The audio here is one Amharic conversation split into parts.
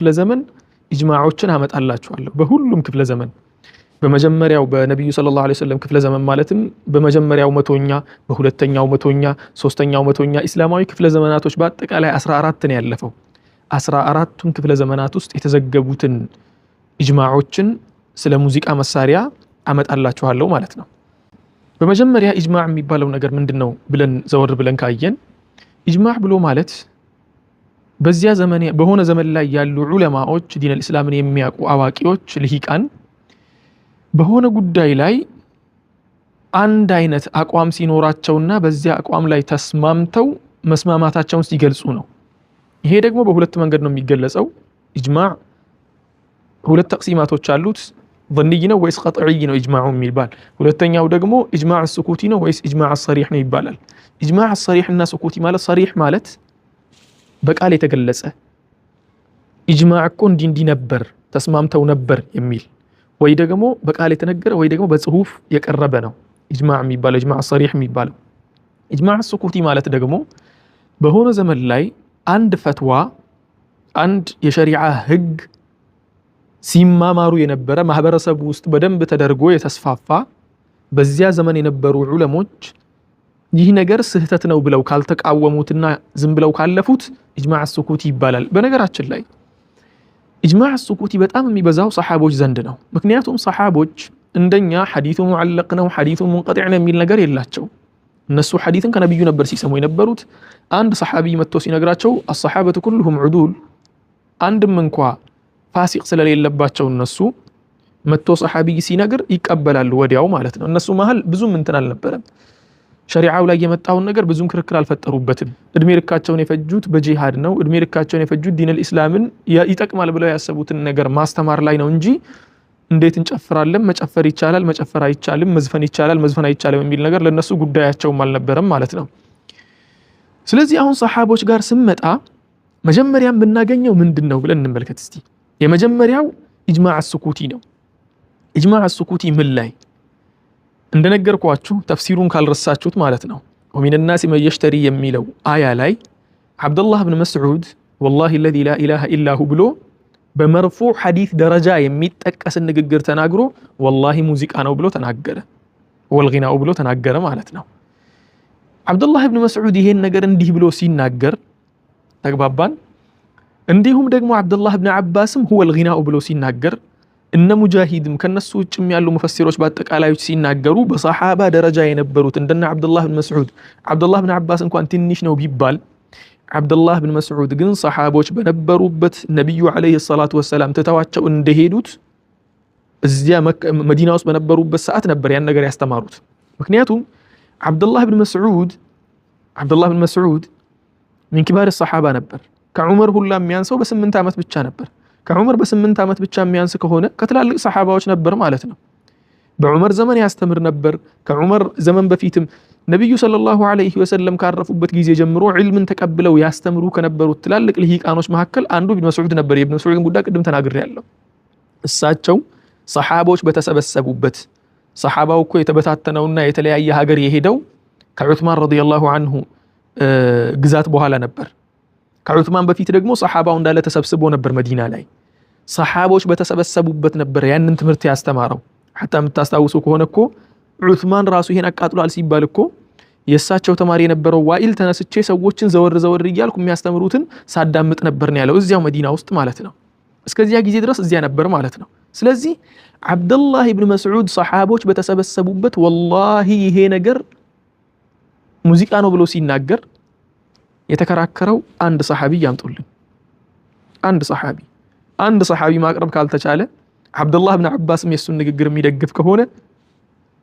ለዘመን ኢጅማዖችን አመጣላችኋለሁ በሁሉም ክፍለ ዘመን በመጀመሪያው በነብዩ ሰለላሁ ዐለይሂ ወሰለም ክፍለ ዘመን ማለትም በመጀመሪያው መቶኛ በሁለተኛው መቶኛ ሶስተኛው መቶኛ እስላማዊ ክፍለ ዘመናቶች በአጠቃላይ 14 ነው ያለፈው 14ቱም ክፍለ ዘመናት ውስጥ የተዘገቡትን ኢጅማዖችን ስለ ሙዚቃ መሳሪያ አመጣላችኋለሁ ማለት ነው። በመጀመሪያ ኢጅማዕ የሚባለው ነገር ምንድነው ብለን ዘወር ብለን ካየን ኢጅማዕ ብሎ ማለት በዚያ ዘመን በሆነ ዘመን ላይ ያሉ ዑለማዎች ዲን አልእስላምን የሚያውቁ አዋቂዎች ልሂቃን በሆነ ጉዳይ ላይ አንድ አይነት አቋም ሲኖራቸውና በዚያ አቋም ላይ ተስማምተው መስማማታቸውን ሲገልጹ ነው። ይሄ ደግሞ በሁለት መንገድ ነው የሚገለጸው። ኢጅማዕ ሁለት ተቅሲማቶች አሉት። ظني ነው ወይስ ቀጥዒ ነው ኢጅማዑ የሚባል። ሁለተኛው ደግሞ ኢጅማዕ ሱኩቲ ነው ወይስ ኢጅማዕ ሰሪሕ ነው ይባላል። ኢጅማዕ ሰሪሕ እና ሱኩቲ ማለት ሰሪሕ ማለት በቃል የተገለጸ ኢጅማዕ እኮ እንዲህ ነበር ተስማምተው ነበር የሚል ወይ ደግሞ በቃል የተነገረ ወይ ደግሞ በጽሁፍ የቀረበ ነው ኢጅማዕ የሚባለው ኢጅማዕ ሰሪሕ የሚባለው። ኢጅማዕ ሱኩቲ ማለት ደግሞ በሆነ ዘመን ላይ አንድ ፈትዋ አንድ የሸሪዓ ህግ ሲማማሩ የነበረ ማህበረሰቡ ውስጥ በደንብ ተደርጎ የተስፋፋ በዚያ ዘመን የነበሩ ዑለሞች ይህ ነገር ስህተት ነው ብለው ካልተቃወሙትና ዝም ብለው ካለፉት ኢጅማዕ ሱኩቲ ይባላል። በነገራችን ላይ ኢጅማዕ ሱኩቲ በጣም የሚበዛው ሰሓቦች ዘንድ ነው። ምክንያቱም ሰሓቦች እንደኛ ሐዲሱ ሙዓለቅ ነው ሐዲሱ ሙንቀጢዕ ነው የሚል ነገር የላቸው። እነሱ ሐዲስን ከነብዩ ነበር ሲሰሙ የነበሩት። አንድ ሰሓቢ መጥቶ ሲነግራቸው አሰሓበቱ ኩልሁም ዑዱል አንድም እንኳ ፋሲቅ ስለሌለባቸው እነሱ መጥቶ ሰሓቢ ሲነግር ይቀበላሉ ወዲያው ማለት ነው። እነሱ መሃል ብዙም እንትን አልነበረም። ሸሪዓው ላይ የመጣውን ነገር ብዙም ክርክር አልፈጠሩበትም። እድሜ ልካቸውን የፈጁት በጂሃድ ነው። እድሜ ልካቸውን የፈጁት ዲን አልእስላምን ይጠቅማል ብለው ያሰቡትን ነገር ማስተማር ላይ ነው እንጂ እንዴት እንጨፍራለን፣ መጨፈር ይቻላል፣ መጨፈር አይቻልም፣ መዝፈን ይቻላል፣ መዝፈን አይቻልም የሚል ነገር ለነሱ ጉዳያቸውም አልነበረም ማለት ነው። ስለዚህ አሁን ሰሓቦች ጋር ስመጣ መጀመሪያም ብናገኘው ምንድነው ብለን እንመልከት እስቲ። የመጀመሪያው ኢጅማዕ ሱኩቲ ነው። ኢጅማዕ ሱኩቲ ምን ላይ እንደነገርኳችሁ ተፍሲሩን ካልረሳችሁት ማለት ነው። ወሚን الناس من يشتري የሚለው አያ ላይ አብዱላህ ብን መስዑድ والله الذي لا اله الا هو ብሎ በመርፉዕ ሐዲስ ደረጃ የሚጠቀስ ንግግር ተናግሮ والله ሙዚቃ ነው ብሎ ተናገረ። ወልጊናኡ ብሎ ተናገረ ማለት ነው። አብዱላህ ብን መስዑድ ይሄን ነገር እንዲህ ብሎ ሲናገር ተግባባን። እንዲሁም ደግሞ አብዱላህ ብን አባስም هو الغناء ብሎ ሲናገር እነ ሙጃሂድም ከነሱ ውጭም ያሉ ሙፈሲሮች በአጠቃላዮች ሲናገሩ በሰሓባ ደረጃ የነበሩት እንደነ አብዱላህ ብን መስዑድ አብዱላህ ብን አባስ እንኳን ትንሽ ነው ቢባል አብዱላህ ብን መስዑድ ግን ሰሓቦች በነበሩበት ነብዩ አለይሂ ሰላቱ ወሰላም ተተዋቸው እንደሄዱት እዚያ መዲና ውስጥ በነበሩበት ሰዓት ነበር ያን ነገር ያስተማሩት። ምክንያቱም አብዱላህ ብን መስዑድ من كبار الصحابة ነበር። ከዑመር ሁላ የሚያንሰው በ8 ዓመት ብቻ ነበር። ከዑመር በ8 ዓመት ብቻ የሚያንስ ከሆነ ከትላልቅ ሰሓባዎች ነበር ማለት ነው። በዑመር ዘመን ያስተምር ነበር። ከዑመር ዘመን በፊትም ነብዩ ሰለላሁ ዐለይሂ ወሰለም ካረፉበት ጊዜ ጀምሮ ዒልምን ተቀብለው ያስተምሩ ከነበሩት ትላልቅ ልሂቃኖች መካከል አንዱ ኢብኑ መስዑድ ነበር። የኢብኑ መስዑድን ጉዳይ ቅድም ተናግሬያለሁ። እሳቸው ሰሓቦች በተሰበሰቡበት ሰሓባው እኮ የተበታተነውና የተለያየ ሀገር የሄደው ከዑስማን ረዲየላሁ ዐንሁ ግዛት በኋላ ነበር። ከዑስማን በፊት ደግሞ ሰሓባው እንዳለ ተሰብስቦ ነበር መዲና ላይ። ሰሓቦች በተሰበሰቡበት ነበር ያንን ትምህርት ያስተማረው። ሐታ የምታስታውሱ ከሆነ እኮ ዑስማን ራሱ ይሄን አቃጥሏል ሲባል እኮ የእሳቸው ተማሪ የነበረው ዋኢል ተነስቼ ሰዎችን ዘወር እያልኩ የሚያስተምሩትን ሳዳምጥ ነበር ነው ያለው፣ እዚያው መዲና ውስጥ ማለት ነው። እስከዚያ ጊዜ ድረስ እዚያ ነበር ማለት ነው። ስለዚህ አብዱላህ ብን መስዑድ ሰሓቦች በተሰበሰቡበት ወላሂ ይሄ ነገር ሙዚቃ ነው ብሎ ሲናገር የተከራከረው አንድ ሰሓቢ ያምጡልን። አንድ ሰሓቢ ማቅረብ ካልተቻለ አብዱላህ ብን አባስም የሱን ንግግር የሚደግፍ ከሆነ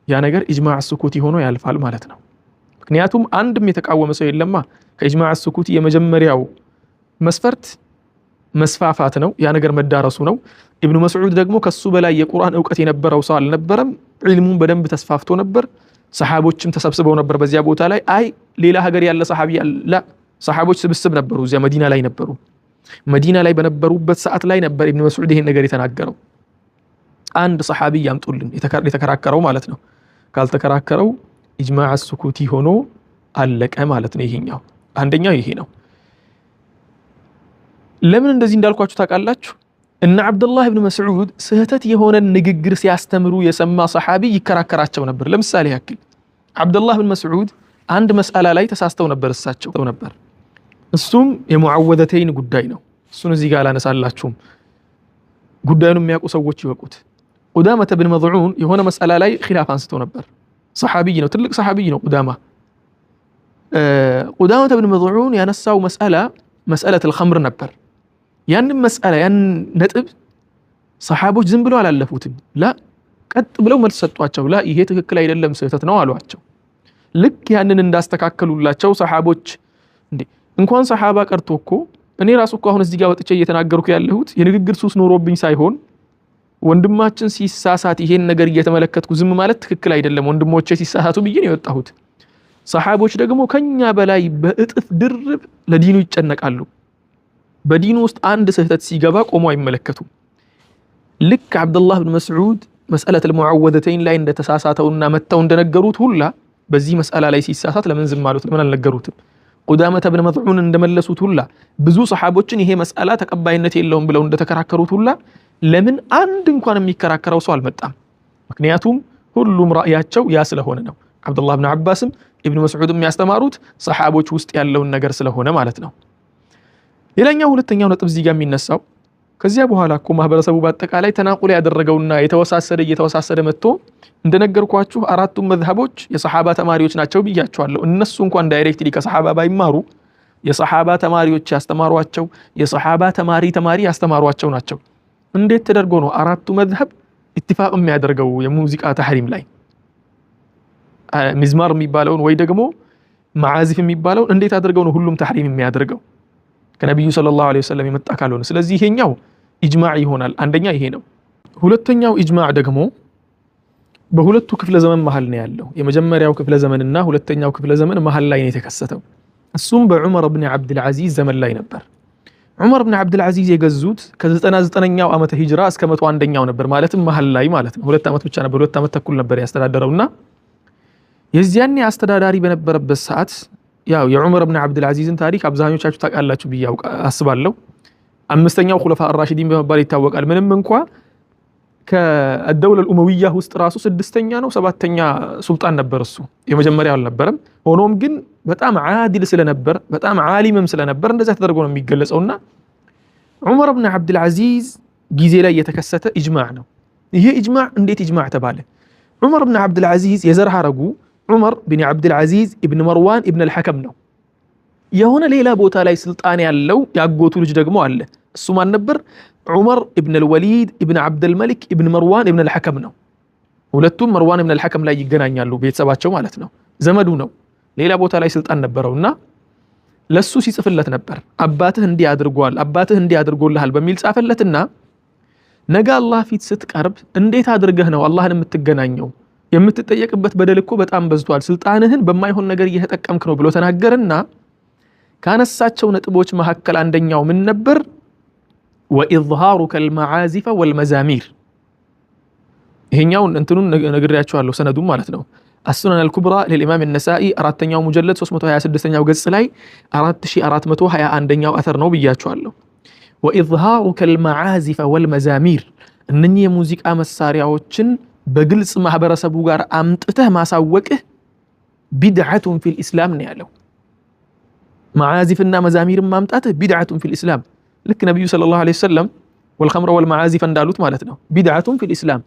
ያ ነገር ኢጅማዕ ሱኩቲ ሆኖ ያልፋል ማለት ነው። ምክንያቱም አንድም የተቃወመ ሰው የለማ። ከኢጅማዕ ሱኩቲ የመጀመሪያው መስፈርት መስፋፋት ነው፣ ያ ነገር መዳረሱ ነው። ኢብኑ መስዑድ ደግሞ ከሱ በላይ የቁርአን ዕውቀት የነበረው ሰው አልነበረም። ዒልሙን በደንብ ተስፋፍቶ ነበር። ሰሓቦችም ተሰብስበው ነበር በዚያ ቦታ ላይ። አይ ሌላ ሀገር ያለ ሰሓቢ ያለ ሰሓቦች ስብስብ ነበሩ፣ እዚያ መዲና ላይ ነበሩ። መዲና ላይ በነበሩበት ሰዓት ላይ ነበር ኢብኑ መስዑድ ይሄን ነገር የተናገረው። አንድ ሰሓቢ ያምጡልን የተከራከረው ማለት ነው። ካልተከራከረው ኢጅማዕ ሱኩቲ ሆኖ አለቀ ማለት ነው። ይሄኛው አንደኛው ይሄ ነው። ለምን እንደዚህ እንዳልኳችሁ ታውቃላችሁ? እነ አብዱላህ ኢብኑ መስዑድ ስህተት የሆነ ንግግር ሲያስተምሩ የሰማ ሰሐቢ ይከራከራቸው ነበር። ለምሳሌ ያክል አብዱላህ ኢብኑ መስዑድ አንድ መስአላ ላይ ተሳስተው ነበር እሳቸው ነበር። እሱም የሙዓወዘተይን ጉዳይ ነው። እሱን እዚህ ጋር አላነሳላችሁም፣ ጉዳዩን የሚያውቁ ሰዎች ይወቁት። ቁዳመተ ብን መዝዑን የሆነ መስአላ ላይ ኺላፍ አንስተው ነበር። ሰሐቢይ ነው፣ ትልቅ ሰሐቢይ ነው ቁዳመተ ብን መዝዑን ያነሳው መስአለቱል ኸምር ነበር። ያንን መስአላ ያን ነጥብ ሰሐቦች ዝም ብለው አላለፉትም። ላ ቀጥ ብለው መልስ ሰጧቸው። ላ ይሄ ትክክል አይደለም ስህተት ነው አሏቸው። ልክ ያንን እንዳስተካከሉላቸው ሰሐቦች እንዴ እንኳን ሰሐባ ቀርቶ እኮ እኔ ራሱ እኮ አሁን እዚህ ጋር ወጥቼ እየተናገርኩ ያለሁት የንግግር ሱስ ኖሮብኝ ሳይሆን ወንድማችን ሲሳሳት ይሄን ነገር እየተመለከትኩ ዝም ማለት ትክክል አይደለም ወንድሞቼ ሲሳሳቱ ብዬ ነው የወጣሁት። ሰሐቦች ደግሞ ከኛ በላይ በእጥፍ ድርብ ለዲኑ ይጨነቃሉ። በዲኑ ውስጥ አንድ ስህተት ሲገባ ቆሞ አይመለከቱም። ልክ አብዱላህ ብን መስዑድ መስአለቱል ሙዓወዘተይን ላይ እንደተሳሳተውና መተው እንደነገሩት ሁላ በዚህ መስአላ ላይ ሲሳሳት ለምን ዝም አሉት? ለምን አልነገሩትም? ቁዳመተ ብን መዝዑን እንደመለሱት ሁላ ብዙ ሰሐቦችን ይሄ መስአላ ተቀባይነት የለውም ብለው እንደተከራከሩት ሁላ ለምን አንድ እንኳን የሚከራከረው ሰው አልመጣም? ምክንያቱም ሁሉም ራእያቸው ያ ስለሆነ ነው። አብዱላህ ብን አባስም ኢብኑ መስዑድም ያስተማሩት ሰሐቦች ውስጥ ያለውን ነገር ስለሆነ ማለት ነው። ሌላኛው ሁለተኛው ነጥብ እዚህ ጋር የሚነሳው ከዚያ በኋላ እኮ ማህበረሰቡ በአጠቃላይ ተናቁል ያደረገውና እየተወሳሰደ መጥቶ እንደነገርኳችሁ አራቱም መዝሀቦች የሰሐባ ተማሪዎች ናቸው ብያቸዋለሁ። እነሱ እንኳን ዳይሬክትሊ ከሰሐባ ባይማሩ የሰሐባ ተማሪዎች ያስተማሯቸው የሰሐባ ተማሪ ያስተማሯቸው ናቸው። እንዴት ተደርጎ ነው አራቱ መዝሀብ ኢትፋቅ የሚያደርገው የሙዚቃ ተሕሪም ላይ? ሚዝማር የሚባለውን ወይ ደግሞ መዓዚፍ የሚባለውን እንዴት አድርገው ነው ሁሉም ተሕሪም የሚያደርገው? ከነብዩ ሰለላሁ ዐለይሂ ወሰለም የመጣ ካልሆነ። ስለዚህ ይሄኛው ኢጅማዕ ይሆናል። አንደኛ ይሄ ነው። ሁለተኛው ኢጅማዕ ደግሞ በሁለቱ ክፍለ ዘመን መሃል ነው ያለው። የመጀመሪያው ክፍለ ዘመንና ሁለተኛው ክፍለ ዘመን መሃል ላይ ነው የተከሰተው። እሱም በዑመር ብን አብዱል ዐዚዝ ዘመን ላይ ነበር። ዑመር ብን አብዱል ዐዚዝ የገዙት ከ99ኛው ዓመተ ሂጅራ እስከ 101ኛው ነበር። ማለትም መሃል ላይ ማለት ነው። 2 ዓመት ብቻ ነበር፣ 2 ዓመት ተኩል ነበር ያስተዳደረውና የዚያኔ አስተዳዳሪ በነበረበት ሰዓት ያው የዑመር ብን አብዱል ዐዚዝን ታሪክ አብዛኞቻችሁ ታውቃላችሁ ብዬ አስባለሁ። አምስተኛው ኹለፋ አራሺዲን በመባል ይታወቃል። ምንም እንኳ ከአደውለ አልኡመዊያ ውስጥ ራሱ 6ኛ ነው 7ኛ ሱልጣን ነበር፣ እሱ የመጀመሪያው አልነበረም። ሆኖም ግን በጣም ዓዲል ስለነበር በጣም ዓሊምም ስለነበር እንደዛ ተደርጎ ነው የሚገለጸውና ዑመር ብን አብዱል ዐዚዝ ጊዜ ላይ የተከሰተ ኢጅማዕ ነው። ይሄ ኢጅማዕ እንዴት ኢጅማዕ ተባለ? ዑመር ብን አብዱል ዐዚዝ የዘር ሐረጉ ዑመር ብን አብዱል ዐዚዝ ኢብን መርዋን ኢብን አልሐከም ነው። የሆነ ሌላ ቦታ ላይ ስልጣን ያለው ያጎቱ ልጅ ደግሞ አለ። እሱ ማን ነበር? ዑመር ኢብን አልወሊድ ኢብን አብዱልመሊክ ኢብን መርዋን ኢብን አልሐከም ነው። ሁለቱም መርዋን ኢብን አልሐከም ላይ ይገናኛሉ። ቤተሰባቸው ማለት ነው፣ ዘመዱ ነው። ሌላ ቦታ ላይ ስልጣን ነበረውና ለሱ ሲጽፍለት ነበር። አባትህ እንዲህ አድርጓል፣ አባትህ እንዲህ አድርጎልሃል በሚል ጻፈለትና ነገ አላህ ፊት ስትቀርብ እንዴት አድርገህ ነው አላህን የምትገናኘው? የምትጠየቅበት በደል እኮ በጣም በዝቷል፣ ስልጣንህን በማይሆን ነገር እየተጠቀምክ ነው ብሎ ተናገረና ካነሳቸው ነጥቦች መካከል አንደኛው ምን ነበር? ወኢዝሃሩከ አልመዓዚፈ ወልመዛሚር። ይሄኛውን እንትኑን ነግሬያችኋለሁ፣ ሰነዱም ማለት ነው። አሱነን አልኩብራ ለልኢማም አልነሳኢ 4ኛው ሙጀለድ 326ኛው ገጽ ላይ 4421ኛው አተር ነው ብያችኋለሁ። ወኢዝሃሩከ አልመዓዚፈ ወልመዛሚር፣ እነኚህ የሙዚቃ መሳሪያዎችን በግልጽ ማህበረሰቡ ጋር አምጥተህ ማሳወቅህ ቢድዓቱን ፊል ኢስላም ነው ያለው። መዓዚፍና መዛሚርን ማምጣትህ ቢድዓቱን ፊል ኢስላም፣ ልክ ነብዩ ሰለላሁ ዐለይሂ ወሰለም ወልኸምረ ወልመዓዚፍ እንዳሉት ማለት ነው። ቢድዓቱን ፊል ኢስላም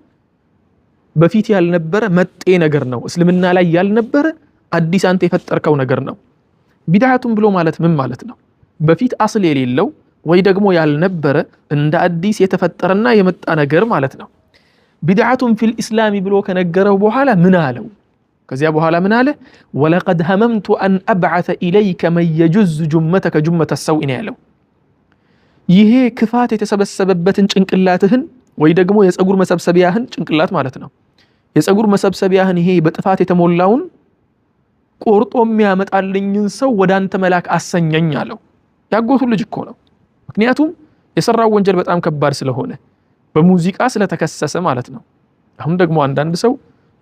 በፊት ያልነበረ መጤ ነገር ነው፣ እስልምና ላይ ያልነበረ አዲስ አንተ የፈጠርከው ነገር ነው። ቢድዓቱን ብሎ ማለት ምን ማለት ነው? በፊት አስል የሌለው ወይ ደግሞ ያልነበረ እንደ አዲስ የተፈጠረና የመጣ ነገር ማለት ነው። ቢድዓቱን ፊል ኢስላም ብሎ ከነገረው በኋላ ምን አለው? ከዚያ በኋላ ምን አለ? ወለቀድ ሀመምቱ አን አብዓተ ኢለይከ መን የጁዝ ጁመተከ ጁመተ ሰውእ ነው ያለው። ይሄ ክፋት የተሰበሰበበትን ጭንቅላትህን ወይ ደግሞ የፀጉር መሰብሰቢያህን ጭንቅላት ማለት ነው፣ የፀጉር መሰብሰቢያህን ይሄ በጥፋት የተሞላውን ቆርጦ የሚያመጣልኝን ሰው ወደ አንተ መላክ አሰኘኝ አለው። ያጎቱ ልጅ እኮ ነው። ምክንያቱም የሰራው ወንጀል በጣም ከባድ ስለሆነ በሙዚቃ ስለተከሰሰ ማለት ነው። አሁን ደግሞ አንዳንድ ሰው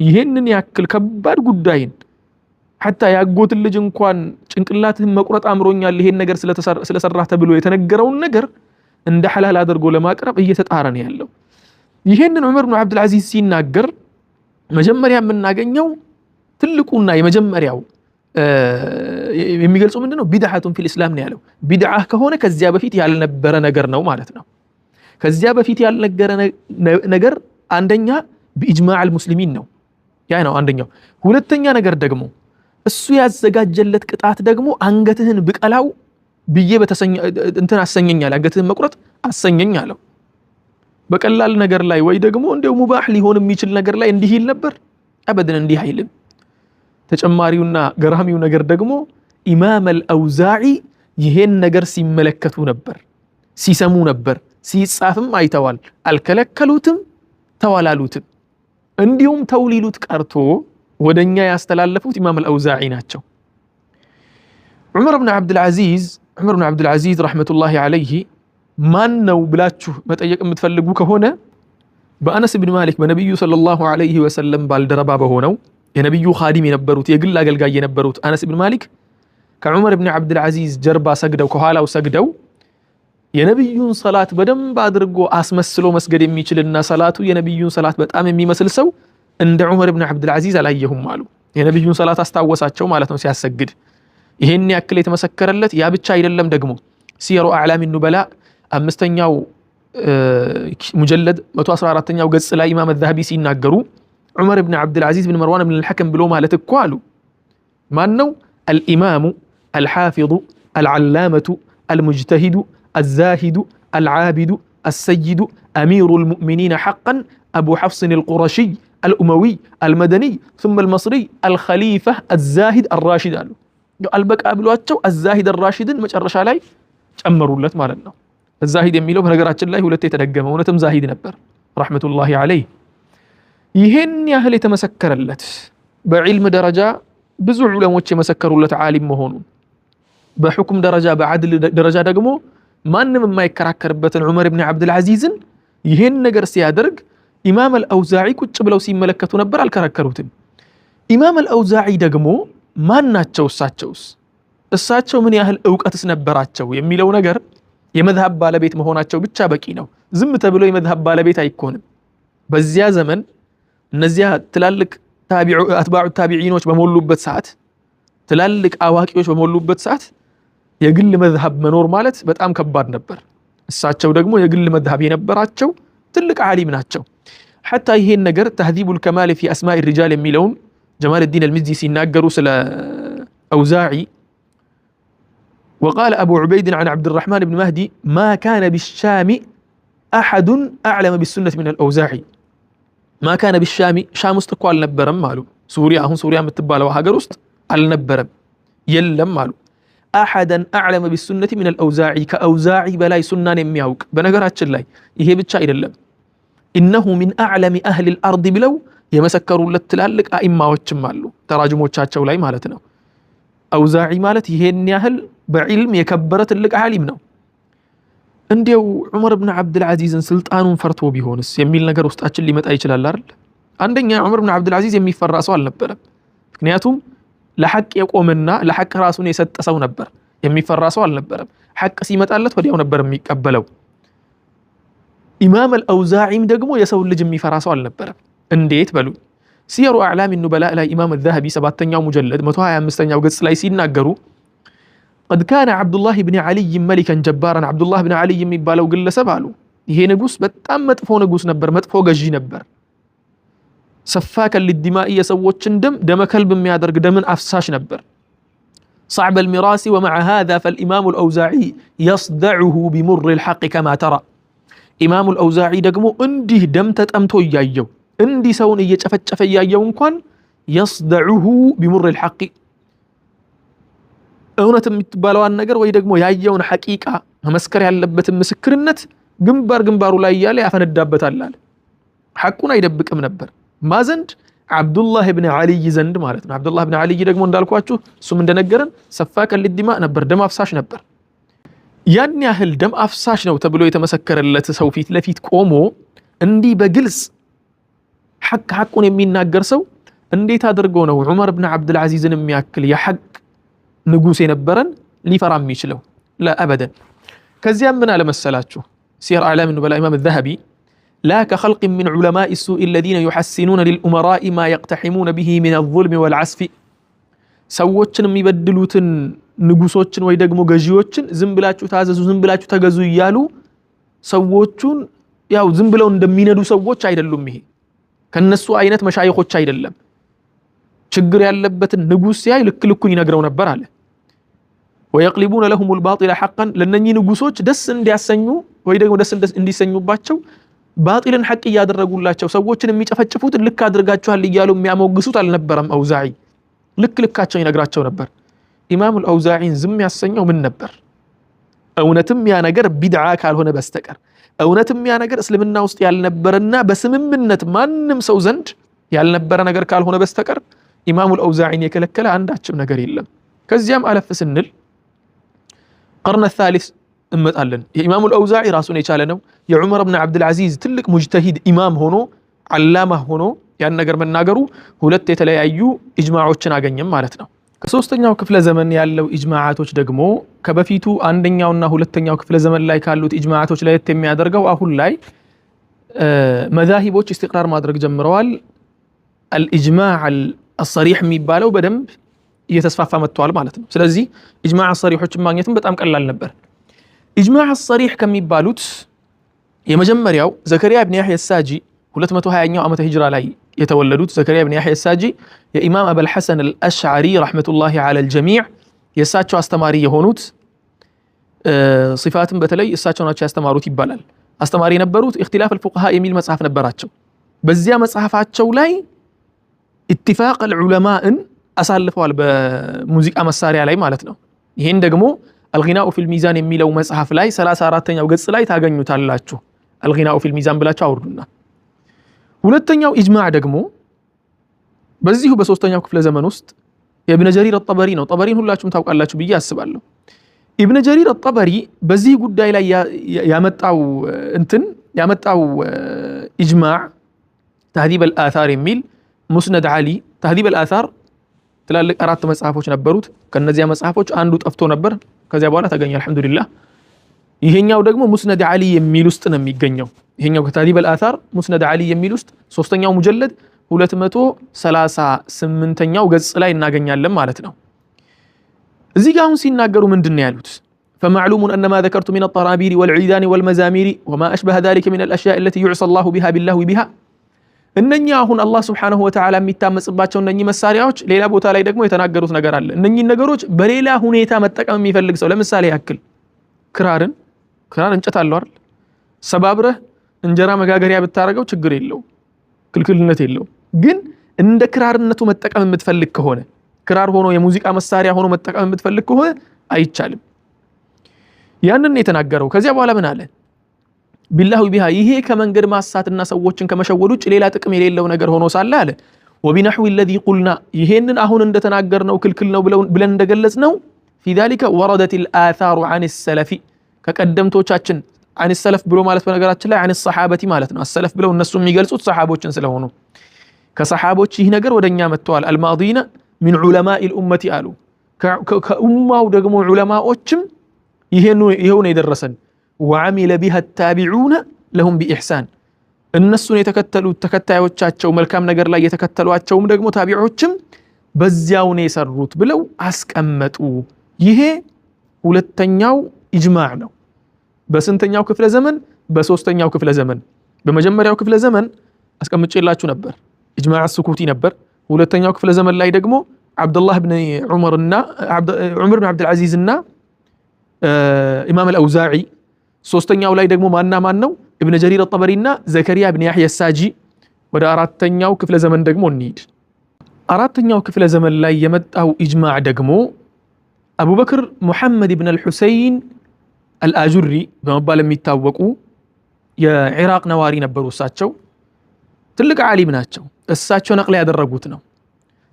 ይሄንን ያክል ከባድ ጉዳይን ሐታ ያጎት ልጅ እንኳን ጭንቅላትህን መቁረጥ አምሮኛል ይሄን ነገር ስለሰራህ ተብሎ የተነገረውን ነገር እንደ ሐላል አድርጎ ለማቅረብ እየተጣረ ነው ያለው። ይሄንን ዑመር ኢብኑ አብዱል አዚዝ ሲናገር መጀመሪያ የምናገኘው ትልቁና የመጀመሪያው የሚገልጸው ምንድነው? ቢድዓቱን ፊል ኢስላም ነው ያለው። ቢድዓ ከሆነ ከዚያ በፊት ያልነበረ ነገር ነው ማለት ነው። ከዚያ በፊት ያልነበረ ነገር አንደኛ በኢጅማዕ አልሙስሊሚን ነው። ያ ነው አንደኛው። ሁለተኛ ነገር ደግሞ እሱ ያዘጋጀለት ቅጣት ደግሞ አንገትህን ብቀላው ብዬ እንትን አሰኘኛል፣ አንገትህን መቁረጥ አሰኘኝ አለው። በቀላል ነገር ላይ ወይ ደግሞ እንደው ሙባህ ሊሆን የሚችል ነገር ላይ እንዲህ ይል ነበር? አበደን እንዲህ አይልም። ተጨማሪውና ገራሚው ነገር ደግሞ ኢማም አልአውዛዒ ይሄን ነገር ሲመለከቱ ነበር፣ ሲሰሙ ነበር፣ ሲጻፍም አይተዋል። አልከለከሉትም፣ ተዋላሉትም። እንዲሁም ተውሊሉት ቀርቶ ወደኛ ያስተላለፉት ኢማም አልአውዛዒ ናቸው። ዑመር ኢብኑ አብዱል አዚዝ ረሕመቱላሂ ዐለይሂ ማን ነው ብላችሁ መጠየቅ የምትፈልጉ ከሆነ በአነስ ብን ማሊክ በነቢዩ ሰለላሁ ዐለይሂ ወሰለም ባልደረባ በሆነው የነቢዩ ኻዲም የነበሩት የግል አገልጋይ የነበሩት አነስ ብን ማሊክ ከዑመር ብን አብዱል አዚዝ ጀርባ ሰግደው ከኋላው ሰግደው የነቢዩን ሰላት በደንብ አድርጎ አስመስሎ መስገድ የሚችልና ሰላቱ የነቢዩን ሰላት በጣም የሚመስል ሰው እንደ ዑመር ብን አብዱል አዚዝ አላየሁም አሉ። የነቢዩን ሰላት አስታወሳቸው ማለት ነው ሲያሰግድ። ይሄን ያክል የተመሰከረለት ያ ብቻ አይደለም። ደግሞ ሲየሩ አዕላሚ ኑበላ 5ኛው ሙጀለድ 114ኛው ገጽ ላይ ኢማም አልዛሀቢ ሲናገሩ ዑመር ብን አብዱል አዚዝ ብን መርዋን ብን አልሐከም ብሎ ማለት እኮ አሉ ማን ነው? አልኢማሙ አልሓፊዙ አልዓላመቱ አልሙጅተሂዱ አዛሂዱ አልዓቢዱ አሰይዱ አሚሩ ልሙእሚኒን ሐቀን አቡ ሐፍስን አልቁረሺይ الأموي المدني ثم المصري الخليفة الزاهد الراشد قالوا البقى بلواتشو الزاهد الراشد مجرش علي ጨመሩለት ማለት ነው። الزاهد የሚለው በነገራችን ላይ ሁለቴ ተደገመ። እውነትም ዛሂድ ነበር ረሕመቱላሂ ዐለይህ። ይሄን ያህል የተመሰከረለት በዕልም ደረጃ ብዙ ዑለሞች የመሰከሩለት ዓሊም መሆኑን በሕክም ደረጃ በዓድል ደረጃ ደግሞ ማንም የማይከራከርበትን ዑመር ብን አብዱል አዚዝን ይሄን ነገር ሲያደርግ ኢማም አልአውዛዒ ቁጭ ብለው ሲመለከቱ ነበር፣ አልከራከሩትም። ኢማም አልአውዛዒ ደግሞ ማን ናቸው? እሳቸው ምን ያህል ዕውቀትስ ነበራቸው የሚለው ነገር የመዝሀብ ባለቤት መሆናቸው ብቻ በቂ ነው። ዝም ተብሎ የመዝሀብ ባለቤት አይኮንም። በዚያ ዘመን እነዚያ ትላልቅ አትባዑ ታቢዒኖች በሞሉበት ሰዓት፣ ትላልቅ አዋቂዎች በሞሉበት ሰዓት የግል መዝሀብ መኖር ማለት በጣም ከባድ ነበር። እሳቸው ደግሞ የግል መዝሀብ የነበራቸው ትልቅ ዓሊም ናቸው። ሐታ ይሄን ነገር ተህዚቡል ከማል ፊ አስማኢ ሪጃል የሚለውን ጀማል ዲን አልሚዝዲ ሲናገሩ ስለ አውዛዒ وقال أبو عبيد عن عبد الرحمن بن مهدي ما كان بالشام أحد أعلم بالسنة من الأوزاعي ما كان بالشام شام استقوال نبرم مالو سوريا هم سوريا متبالة وهاجر است النبرم يلم مالو أحدا أعلم بالسنة من الأوزاعي كأوزاعي بلاي سنة يمياوك بنجرات الله يهي بتشاي لله إنه من أعلم أهل الأرض بلو يمسكروا للتلالك أئمة وتشمالو تراجموا تشاتشوا لاي مالتنا أوزاعي مالت يهن ياهل بعلم يكبرت لك عالم ነው። እንዲያው ዑመር ብን አብዱል አዚዝን ስልጣኑን ፈርቶ ቢሆንስ የሚል ነገር ውስጣችን ሊመጣ ይችላል አይደል? አንደኛ ዑመር ብን አብዱል አዚዝ የሚፈራ ሰው አልነበረም። ምክንያቱም ለሐቅ የቆመና ለሐቅ ራሱን የሰጠ ሰው ነበር። የሚፈራ ሰው አልነበረም። ሐቅ ሲመጣለት ወዲያው ነበር የሚቀበለው። ኢማም አልአውዛዒም ደግሞ የሰው ልጅ የሚፈራ ሰው አልነበረም። እንዴት በሉ ሲየሩ አዕላሚ ኑበላ ላይ ኢማም አልዛሀቢ 7ኛው ሙጀለድ 125ኛው ገጽ ላይ ሲናገሩ قد كان عبد الله بن علي ملكا جبارا عبد الله بن علي የሚባለው ግለሰብ አሉ ይሄ ንጉስ በጣም መጥፎ ንጉስ ነበር፣ መጥፎ ገዢ ነበር። ሰፋከ ለዲማኢ የሰዎችን ደም ከልብ የሚያደርግ ደምን አፍሳሽ ነበር። صعب المراس ومع هذا فالامام الاوزاعي يصدعه بمر الحق كما ترى ኢማሙ አልአውዛዒ ደግሞ እንዲህ ደም ተጠምቶ እያየው እንዲህ ሰውን እየጨፈጨፈ እያየው እንኳን يصدعه بمر الحق እውነት የምትባለዋን ነገር ወይ ደግሞ ያየውን ሐቂቃ መመስከር ያለበትን ምስክርነት ግንባሩ ላይ ያለ ያፈነዳበታል አለ። ሐቁን አይደብቅም ነበር። ማዘንድ አብዱላህ ኢብኑ አልይ ዘንድ ማለት ነው። አብዱላህ ኢብኑ አልይ ደግሞ እንዳልኳችሁ እሱም እንደነገረን ሰፋከ ለዲማ ነበር፣ ደም አፍሳሽ ነበር። ያን ያህል ደም አፍሳሽ ነው ተብሎ የተመሰከረለት ሰው ፊት ለፊት ቆሞ እንዲህ በግልጽ ሐቁን የሚናገር ሰው እንዴት አድርጎ ነው ዑመር ብን አብዱል አዚዝን የሚያክል የሐቅ ንጉስ የነበረን ሊፈራ የሚችለው? ለአበደን። ከዚያም ምን አለ መሰላችሁ ሲር አዕላም ኑበላ ኢማም الذهبي لا كخلق من علماء السوء الذين يحسنون للأمراء ما يقتحمون به من الظلم والعسف ሰዎችን የሚበድሉትን ንጉሶችን ወይ ደግሞ ገዢዎችን ዝም ብላችሁ ታዘዙ ዝም ብላችሁ ተገዙ እያሉ ሰዎቹን ያው ዝም ብለው እንደሚነዱ ሰዎች አይደሉም። ይሄ ከነሱ አይነት መሻይኾች አይደለም። ችግር ያለበትን ንጉስ ሲያይ ልክ ልኩን ይነግረው ነበር አለ። ويقلبون لهم الباطل حقا ለነኚህ ንጉሶች ደስ እንዲያሰኙ ወይ ደግሞ ደስ እንዲሰኙባቸው ባጢልን ሐቅ ያደረጉላቸው ሰዎችን የሚጨፈጭፉት ልክ አድርጋችኋል እያሉ የሚያሞግሱት አልነበረም። አውዛዒ ልክ ልካቸው ይነግራቸው ነበር። ኢማሙ አልአውዛዒን ዝም ያሰኘው ምን ነበር? እውነትም ያ ነገር ቢድዓ ካልሆነ በስተቀር እውነትም ያ ነገር እስልምና ውስጥ ያልነበረና በስምምነት ማንም ሰው ዘንድ ያልነበረ ነገር ካልሆነ በስተቀር ኢማሙ አልአውዛዒን የከለከለ አንዳችም ነገር የለም። ከዚያም አለፍ ስንል ቀርነ الثالث እንመጣለን። የኢማሙ አልአውዛዒ ራሱን የቻለ ነው። የዑመር ብን አብዱል አዚዝ ትልቅ ሙጅተሂድ ኢማም ሆኖ ዓላማ ሆኖ ያን ነገር መናገሩ ሁለት የተለያዩ ኢጅማዖችን አገኘም ማለት ነው። ከሶስተኛው ክፍለ ዘመን ያለው ኢጅማዓቶች ደግሞ ከበፊቱ አንደኛውና ሁለተኛው ክፍለ ዘመን ላይ ካሉት ኢጅማዓቶች ለየት የሚያደርገው አሁን ላይ መዛሂቦች ኢስቲቅራር ማድረግ ጀምረዋል። አልኢጅማዕ አልሰሪሕ የሚባለው በደንብ እየተስፋፋ መጥቷል ማለት ነው። ስለዚህ ኢጅማዕ አልሰሪሖችን ማግኘትም በጣም ቀላል ነበር። ኢጅማዕ አልሰሪሕ ከሚባሉት የመጀመሪያው ዘከሪያ ብን ያሕያ አሳጂ 220ኛው ዓመተ ሂጅራ ላይ የተወለዱት ዘከሪያ ብን ያሕያ አሳጂ የኢማም አቡል ሐሰን አልአሽዓሪ ረሕመቱላሂ ዐለል ጀሚዕ የእሳቸው አስተማሪ የሆኑት ሲፋትን በተለይ እሳቸው ናቸው ያስተማሩት ይባላል። አስተማሪ የነበሩት ኢኽቲላፍ አልፉቅሃ የሚል መጽሐፍ ነበራቸው። በዚያ መጽሐፋቸው ላይ ኢትፋቅ አልዑለማእን አሳልፈዋል በሙዚቃ መሳሪያ ላይ ማለት ነው። ይሄን ደግሞ አልጊናኡ ፊል ሚዛን የሚለው መጽሐፍ ላይ 34ኛው ገጽ ላይ ታገኙታላችሁ። አልጊናኡ ፊል ሚዛን ብላችሁ አውርዱና። ሁለተኛው ኢጅማዕ ደግሞ በዚሁ በሶስተኛው ክፍለ ዘመን ውስጥ የኢብኑ ጀሪር አጠበሪ ነው። ጠበሪን ሁላችሁም ታውቃላችሁ ብዬ አስባለሁ። ኢብኑ ጀሪር አጠበሪ በዚህ ጉዳይ ላይ ያመጣው ኢጅማዕ ተህዚብ አልአታር የሚል ሙስነድ ዓሊ ተህዚብ አልአታር ትላልቅ 4 መጽሐፎች ነበሩት። ከነዚያ መጽሐፎች አንዱ ጠፍቶ ነበር። ከዚያ በኋላ ተገኘ አልሐምዱሊላህ። ይሄኛው ደግሞ ሙስነድ ዓሊ የሚል ውስጥ ነው የሚገኘው። ይሄኛው ከተህዚብ አልአታር ሙስነድ ዓሊ የሚል ውስጥ ሶስተኛው ሙጀለድ 238ኛው ገጽ ላይ እናገኛለን ማለት ነው። እዚህ ጋር አሁን ሲናገሩ ምንድነው ያሉት? فمعلوم أن ما ذكرت من الطرابير والعيدان والمزامير وما أشبه ذلك من الأشياء التي يعصى الله بها بالله بها እነኛ አሁን አላህ Subhanahu Wa Ta'ala የሚታመጽባቸው እነኚህ መሳሪያዎች ሌላ ቦታ ላይ ደግሞ የተናገሩት ነገር አለ። እነኚህ ነገሮች በሌላ ሁኔታ መጠቀም የሚፈልግ ሰው ለምሳሌ ያክል ክራር እንጨት አለው አይደል? ሰባብረህ እንጀራ መጋገሪያ ብታረገው ችግር የለው ክልክልነት የለው። ግን እንደ ክራርነቱ መጠቀም የምትፈልግ ከሆነ ክራር ሆኖ የሙዚቃ መሳሪያ ሆኖ መጠቀም የምትፈልግ ከሆነ አይቻልም። ያንን የተናገረው ከዚያ በኋላ ምን አለ? ቢላሁ ቢሃ ይሄ ከመንገድ ማሳትና ሰዎችን ከመሸወድ ውጭ ሌላ ጥቅም የሌለው ነገር ሆኖ ሳለ አለ ወቢነህዊ الذي قلنا ይሄንን አሁን እንደተናገርነው ክልክል ነው ብለን እንደገለጽነው في ذلك وردت الآثار عن السلف ከቀደምቶቻችን عن السلف ብሎ ማለት በነገራችን ላይ عن الصحابة ማለት ነው። السلف ብለው እነሱ የሚገልጹት ሰሃቦችን ስለሆኑ ከሰሃቦች ይህ ነገር ወደኛ መጥቷል። الماضين من علماء الأمة አሉ ከኡማው ደግሞ ዑለማዎችም ይሄው ነው የደረሰን وعمل بها التابعون لهم بإحسان እነሱን የተከተሉት ተከታዮቻቸው መልካም ነገር ላይ የተከተሏቸውም ደግሞ ታቢዖችም በዚያው ነው የሰሩት ብለው አስቀመጡ። ይሄ ሁለተኛው ኢጅማዕ ነው። በስንተኛው ክፍለ ዘመን? በሶስተኛው ክፍለ ዘመን። በመጀመሪያው ክፍለ ዘመን አስቀምጬላችሁ ነበር ኢጅማዕ አስሱኩቲ ነበር። ሁለተኛው ክፍለ ዘመን ላይ ደግሞ አብዱላህ ብን ዑመር ብን አብዱል አዚዝ እና ኢማም አልአውዛዒ። ሶስተኛው ላይ ደግሞ ማን ነው? ኢብኑ ጀሪር አጠበሪና ዘከሪያ ብን ያሕያ አሳጂ። ወደ አራተኛው ክፍለ ዘመን ደግሞ እንሂድ። አራተኛው ክፍለ ዘመን ላይ የመጣው ኢጅማዕ ደግሞ አቡበክር ሙሐመድ ብን አልሁሰይን አልአጁሪ በመባል የሚታወቁ የኢራቅ ነዋሪ ነበሩ። እሳቸው ትልቅ ዓሊም ናቸው። እሳቸው ነቅል ያደረጉት ነው።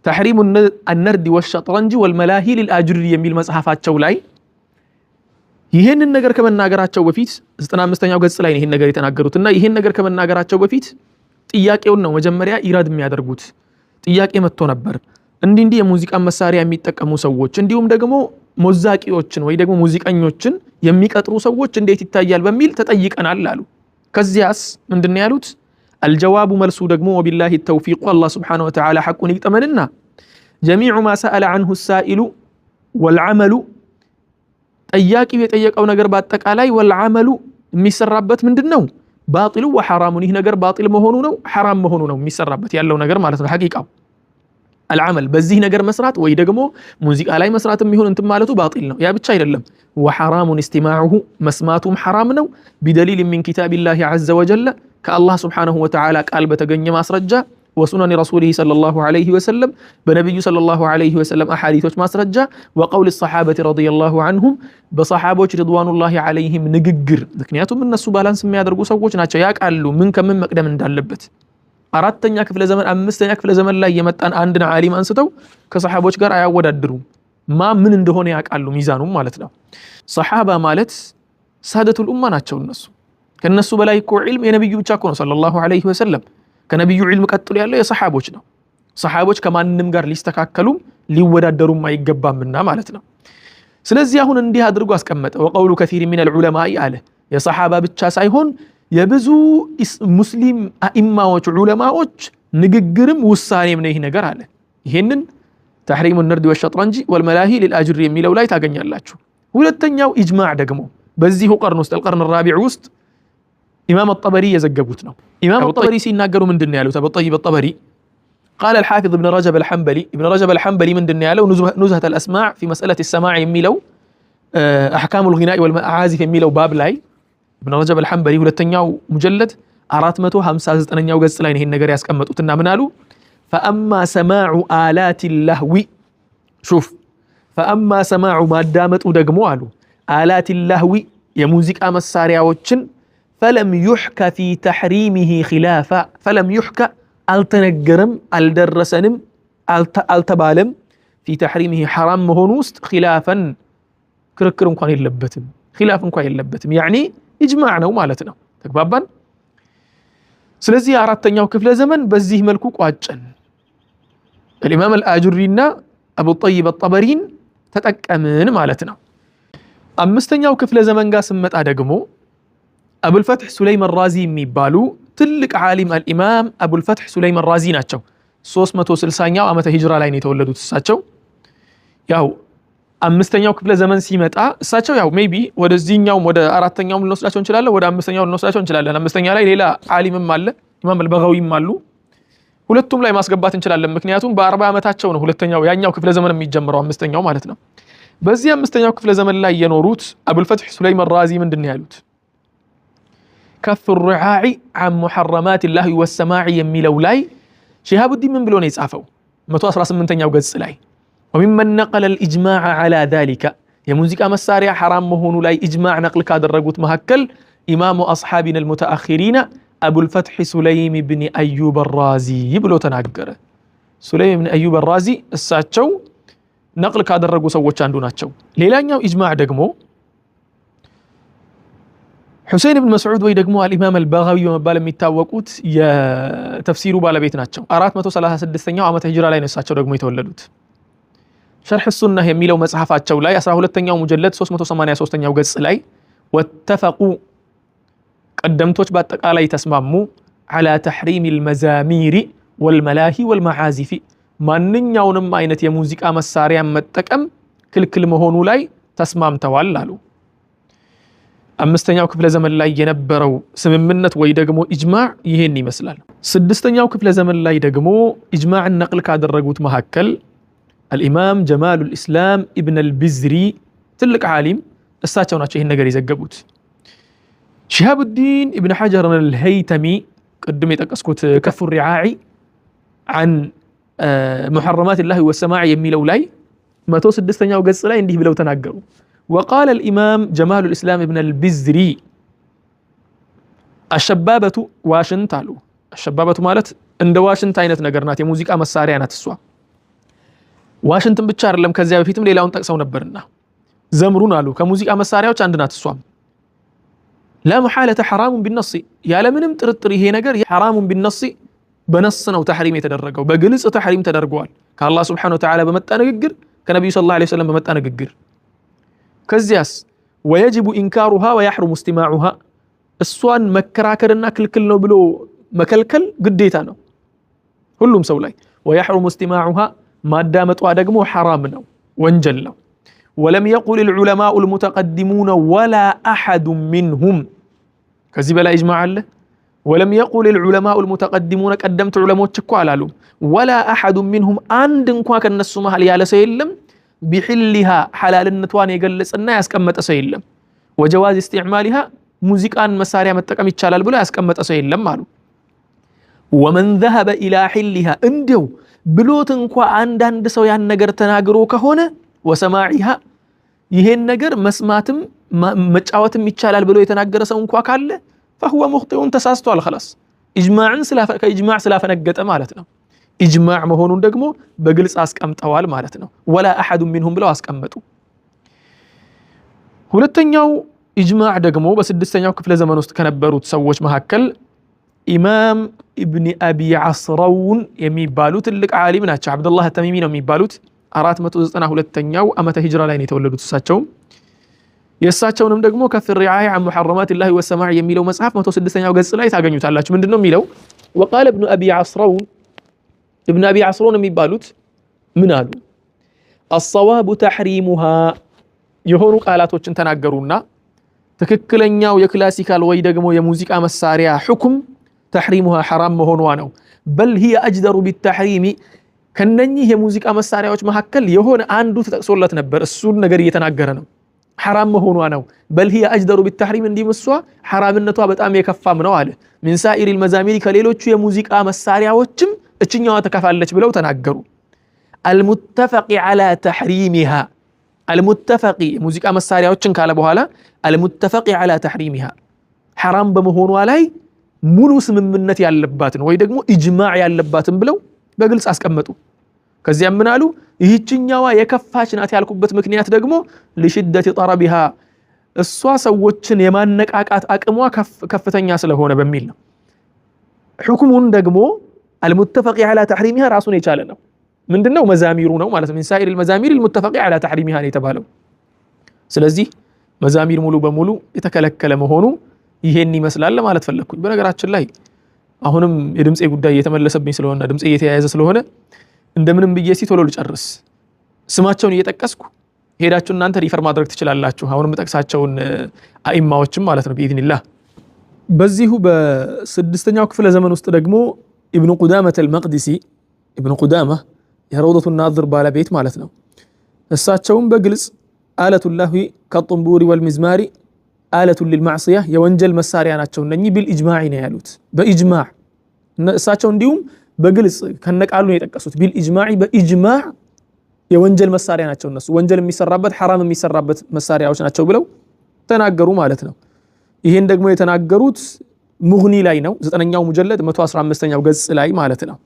ተሕሪሙ አልነርድ ወሸጥረንጅ ወልመላሂ ልልአጁሪ የሚል መጽሐፋቸው ላይ ይሄንን ነገር ከመናገራቸው በፊት 95ኛው ገጽ ላይ ይሄን ነገር የተናገሩትና ይሄን ነገር ከመናገራቸው በፊት ጥያቄውን ነው መጀመሪያ ኢራድ የሚያደርጉት። ጥያቄ መጥቶ ነበር እንዲህ የሙዚቃ መሳሪያ የሚጠቀሙ ሰዎች እንዲሁም ደግሞ ሞዛቂዎችን ወይ ደግሞ ሙዚቀኞችን የሚቀጥሩ ሰዎች እንዴት ይታያል በሚል ተጠይቀናል አሉ ከዚያስ ምንድነው ያሉት الجواب መልሱ ደግሞ وبالله التوفيق الله سبحانه وتعالى حقን ይግጠመንና جميع ما سأل عنه السائل والعمل ጠያቂው የጠየቀው ነገር በአጠቃላይ والعمل የሚሰራበት ምንድነው باطل وحرام ይህ ነገር باطل መሆኑ ነው حرام መሆኑ ነው የሚሰራበት ያለው ነገር ማለት ነው ሐቂቃው العمل በዚህ ነገር መስራት ወይ ደግሞ ሙዚቃ ላይ መስራትም ይሁን እንት ማለቱ باطل ነው ያ ብቻ አይደለም وحرام استماعه መስማቱም حرام ነው بدليل من كتاب الله عز وجل كالله سبحانه وتعالى ቃል በተገኘ ማስረጃ وسنن رسوله صلى الله عليه وسلم بنبي صلى الله عليه وسلم احاديث ማስረጃ وقول الصحابه رضي الله عنهم በصحابዎች رضوان الله عليهم ንግግር ምክንያቱም እነሱ ባላንስ የሚያደርጉ ሰዎች ናቸው ያቃሉ ምን ከምን መቅደም እንዳለበት አራተኛ ክፍለ ዘመን አምስተኛ ክፍለ ዘመን ላይ የመጣን አንድን ዓሊም አንስተው ከሰሃቦች ጋር አያወዳድሩም ምን እንደሆነ ያቃሉ ሚዛኑ ማለት ነው ሰሃባ ማለት ሳደቱል ኡማ ናቸው ከነሱ በላይ እኮ ዒልም የነብዩ ብቻ እኮ ነው ሰለላሁ ዐለይሂ ወሰለም ከነብዩ ዒልም ቀጥሎ ያለው የሰሃቦች ነው ሰሃቦች ከማንንም ጋር ሊስተካከሉም ሊወዳደሩም አይገባምና ማለት ነው ስለዚህ አሁን እንዲህ አድርጎ አስቀመጠ ወቀውሉ ከሲር ሚን العلماء አለ የሰሃባ ብቻ ሳይሆን የብዙ ሙስሊም አኢማዎች ዑለማዎች ንግግርም ውሳኔም ነው ይሄ ነገር አለ ይሄንን تحريم النرد والشطرنج والملاهي للأجر የሚለው ላይ ታገኛላችሁ ሁለተኛው ኢጅማዕ ደግሞ በዚሁ ቀርን ውስጥ القرن الرابع ውስጥ ኢማም الطبري የዘገቡት ነው ኢማም الطبري ሲናገሩ ምንድነው ያሉት አቡ ጠይብ الطبري قال الحافظ ابن رجب الحنبلي ابن رجب الحنبلي ምንድነው ያለው نزهة الأسماع في مسألة السماع የሚለው أحكام الغناء والمعازف የሚለው ባብ ላይ ابن رجب الحنبلي ሁለተኛው ሙጀለድ 459ኛው ገጽ ላይ ይሄን ነገር ያስቀመጡትና ምን አሉ فأما سماع آلات اللهو شوف فأما سماع ማዳመጡ ደግሞ አሉ آلات اللهو የሙዚቃ መሳሪያዎችን فلم يحكى في تحريمه خلافا فلم يحكى አልተነገረም አልደረሰንም አልተባለም في تحريمه حرام መሆኑ ውስጥ خلافا ክርክር እንኳን የለበትም خلاف እንኳን የለበትም يعني ኢጅማዕ ነው ማለት ነው ተግባባን ስለዚህ አራተኛው ክፍለ ዘመን በዚህ መልኩ ቋጨን الامام الاجريና ابو طيب الطبرين ተጠቀምን ማለት ነው አምስተኛው ክፍለ ዘመን ጋር ስመጣ ደግሞ ابو الفتح سليم الرازي የሚባሉ ትልቅ ዓሊም الامام ابو الفتح سليم الرازي ናቸው 360ኛው ዓመተ ሂጅራ ላይ ነው የተወለዱት እሳቸው ያው አምስተኛው ክፍለ ዘመን ሲመጣ እሳቸው ያው ሜቢ ወደዚህኛው ወደ አራተኛው ልንወስዳቸው እንችላለን ወደ አምስተኛው ልንወስዳቸው እንችላለን አምስተኛ ላይ ሌላ ዓሊምም አለ ኢማም አልበጋዊም አሉ ሁለቱም ላይ ማስገባት እንችላለን ምክንያቱም በ40 ዓመታቸው ነው ሁለተኛው ያኛው ክፍለ ዘመን የሚጀምረው አምስተኛው ማለት ነው በዚህ አምስተኛው ክፍለ ዘመን ላይ የኖሩት አቡ الفتح سليم الرازي ምንድነው ያሉት كف الرعاع عن محرمات الله والسماع የሚለው ላይ شهاب الدين ምን ብሎ ነው የጻፈው 118ኛው ገጽ ላይ وممن نقل الإجماع على ذلك የሙዚቃ መሳሪያ حرام መሆኑ ላይ ኢጅማዕ ነቅል ካደረጉት መሐከል ኢማሙ አስሐቢና المتأخرين أبو الفتح سليم بن أيوب الرازي ብሎ ተናገረ سليم بن أيوب الرازي እሳቸው ነቅል ካደረጉ ሰዎች አንዱ ናቸው ሌላኛው ኢጅማዕ ደግሞ حسين بن مسعود ወይ ደግሞ الإمام البغوي በመባል የሚታወቁት የተፍሲሩ ባለቤት ናቸው 436ኛው ዓመተ ሂጅራ ላይ ነው እሳቸው ደግሞ የተወለዱት شرح السنة የሚለው መጽሐፋቸው ላይ 12ኛው ሙጀለድ 383ኛው ገጽ ላይ واتفقوا ቀደምቶች በአጠቃላይ ተስማሙ على تحريم المزامير والملاهي والمعازف ማንኛውንም አይነት የሙዚቃ መሳሪያ መጠቀም ክልክል መሆኑ ላይ ተስማምተዋል አሉ አምስተኛው ክፍለ ዘመን ላይ የነበረው ስምምነት ወይ ደግሞ ኢጅማዕ ይሄን ይመስላል ስድስተኛው ክፍለ ዘመን ላይ ደግሞ ኢጅማዕን ነቅል ካደረጉት መሐከል الإمام جمال الإسلام ابن البزري تلك عالم እሳቸው ናቸው ይሄን ነገር የዘገቡት شهاب الدين ابن حجر الهيثمي قدم يتقسكوت كف الرعاع عن محرمات الله والسماع የሚለው ላይ 106ኛው ገጽ ላይ እንዲህ ብለው ተናገሩ وقال الإمام جمال الإسلام ابن البزري الشبابة ዋሽንት አሉ الشبابة ማለት እንደ ዋሽንት አይነት ነገር ናት የሙዚቃ መሳሪያ ናት እሷ ዋሽንትን ብቻ አይደለም ከዚያ በፊትም ሌላውን ጠቅሰው ነበርና ዘምሩን አሉ ከሙዚቃ መሳሪያዎች አንድ ናት እሷም لا محالة حرام بالنص ያለ ምንም ጥርጥር ይሄ ነገር حرام بالنص በነስ ነው ተሕሪም የተደረገው በግልጽ ተሕሪም ተደርጓል ከአላህ Subhanahu Wa Ta'ala በመጣ ንግግር ከነብዩ ሰለላሁ ዐለይሂ ወሰለም በመጣ ንግግር ከዚያስ ويجب إنكارها ويحرم استماعها እሷን መከራከርና ክልክል ነው ብሎ መከልከል ግዴታ ነው ሁሉም ሰው ላይ ويحرم استماعها ማዳመጧ ደግሞ حرام ነው ወንጀል ነው ولم يقل العلماء المتقدمون ولا أحد منهم ከዚህ በላይ إجماع አለ ولم يقل العلماء المتقدمون ቀደምት ዑለሞች እኮ አላሉም ولا أحد منهم አንድ እንኳን ከነሱ መሃል ያለ ሰው የለም بحلها حلالነቷን የገለጸና ያስቀመጠ ሰው የለም وجواز استعمالها ሙዚቃን መሳሪያ መጠቀም ይቻላል ብሎ ያስቀመጠ ሰው የለም አሉ ومن ذهب الى حلها እንደው ብሎት እንኳን አንድ ሰው ያን ነገር ተናግሮ ከሆነ وسماعها ይሄን ነገር መስማትም መጫወትም ይቻላል ብሎ የተናገረ ሰው እንኳን ካለ فهو مخطئ ተሳስቷል خلاص ኢጅማዕ ስላፈነገጠ ማለት ነው ኢጅማዕ መሆኑን ደግሞ በግልጽ አስቀምጠዋል ማለት ነው ولا احد منهم ብለው አስቀመጡ ሁለተኛው ኢጅማዕ ደግሞ በስድስተኛው ክፍለ ዘመን ውስጥ ከነበሩት ሰዎች መካከል ኢማም ኢብኑ አቢ ዓስረውን የሚባሉት ትልቅ ዓሊም ናቸው አብዱላህ ተሚሚ ነው የሚባሉት 492ኛው ዓመተ ሂጅራ ላይ ነው የተወለዱት እሳቸው የእሳቸውንም ደግሞ ከፍ الرعاية عن محرمات الله والسماع የሚለው መጽሐፍ 106ኛው ገጽ ላይ ታገኙታላችሁ ምንድነው የሚለው وقال ابن ابي عصرون ابن ابي عصرون የሚባሉት ምን አሉ الصواب تحريمها የሆኑ ቃላቶችን ተናገሩና ትክክለኛው የክላሲካል ወይ ደግሞ የሙዚቃ መሳሪያ ሁክም تحريمها حرام መሆኗ ነው بل هي اجدر بالتحريم ከነኚህ የሙዚቃ መሳሪያዎች መካከል የሆነ አንዱ ተጠቅሶለት ነበር እሱን ነገር እየተናገረ ነው حرام መሆኗ ነው بل هي اجدر بالتحريم እንዲመስሷ حرامነቷ በጣም የከፋም ነው አለ من سائر المزامير ከሌሎቹ የሙዚቃ መሳሪያዎችም እችኛዋ ተከፋለች ብለው ተናገሩ المتفق على تحريمها المتفق ሙዚቃ መሳሪያዎችን ካለ በኋላ المتفق على تحريمها حرام በመሆኗ ላይ ሙሉ ስምምነት ያለባትን ወይ ደግሞ ኢጅማዕ ያለባትን ብለው በግልጽ አስቀመጡ ከዚያም ምን አሉ ይህችኛዋ የከፋች ናት ያልኩበት ምክንያት ደግሞ لشدة طربها እሷ ሰዎችን የማነቃቃት አቅሟ ከፍተኛ ስለሆነ በሚል ነው ሁክሙን ደግሞ المتفق على تحريمها ራሱን የቻለ ነው ምንድነው መዛሚሩ ነው ማለት ነው من سائر المزامير المتفق على تحريمها ነው የተባለው ስለዚህ መዛሚር ሙሉ በሙሉ የተከለከለ መሆኑ ይሄን ይመስላል ማለት ፈለኩኝ በነገራችን ላይ አሁንም የድምጼ ጉዳይ እየተመለሰብኝ ስለሆነ ድምጼ እየተያያዘ ስለሆነ እንደምንም ብዬ ሲቶሎ ልጨርስ ስማቸውን እየጠቀስኩ ሄዳችሁ እናንተ ሪፈር ማድረግ ትችላላችሁ አሁንም ተጠቅሳቸውን አኢማዎችም ማለት ነው باذنillah በዚሁ በስድስተኛው ክፍለ ዘመን ውስጥ ደግሞ ኢብኑ ቁዳመህ አልመቅዲሲ ኢብኑ ቁዳመህ የረውደቱ ናዝር ባለቤት ማለት ነው እሳቸውም በግልጽ አለቱላሂ ከጥንቡሪ ወልሚዝማሪ አለቱ ለልማዕሲያ የወንጀል መሳሪያ ናቸው እነኚህ ቢልኢጅማዕ ነው ያሉት በኢጅማዕ እሳቸው እንዲሁም በግልጽ ከነቃሉ ነው የጠቀሱት ቢልኢጅማዕ በኢጅማዕ የወንጀል መሳሪያ ናቸው እነሱ ወንጀል የሚሰራበት حرام የሚሰራበት መሳሪያዎች ናቸው ብለው ተናገሩ ማለት ነው ይሄን ደግሞ የተናገሩት ሙግኒ ላይ ነው 9ኛው ሙጀለድ 115ኛው ገጽ ላይ ማለት ነው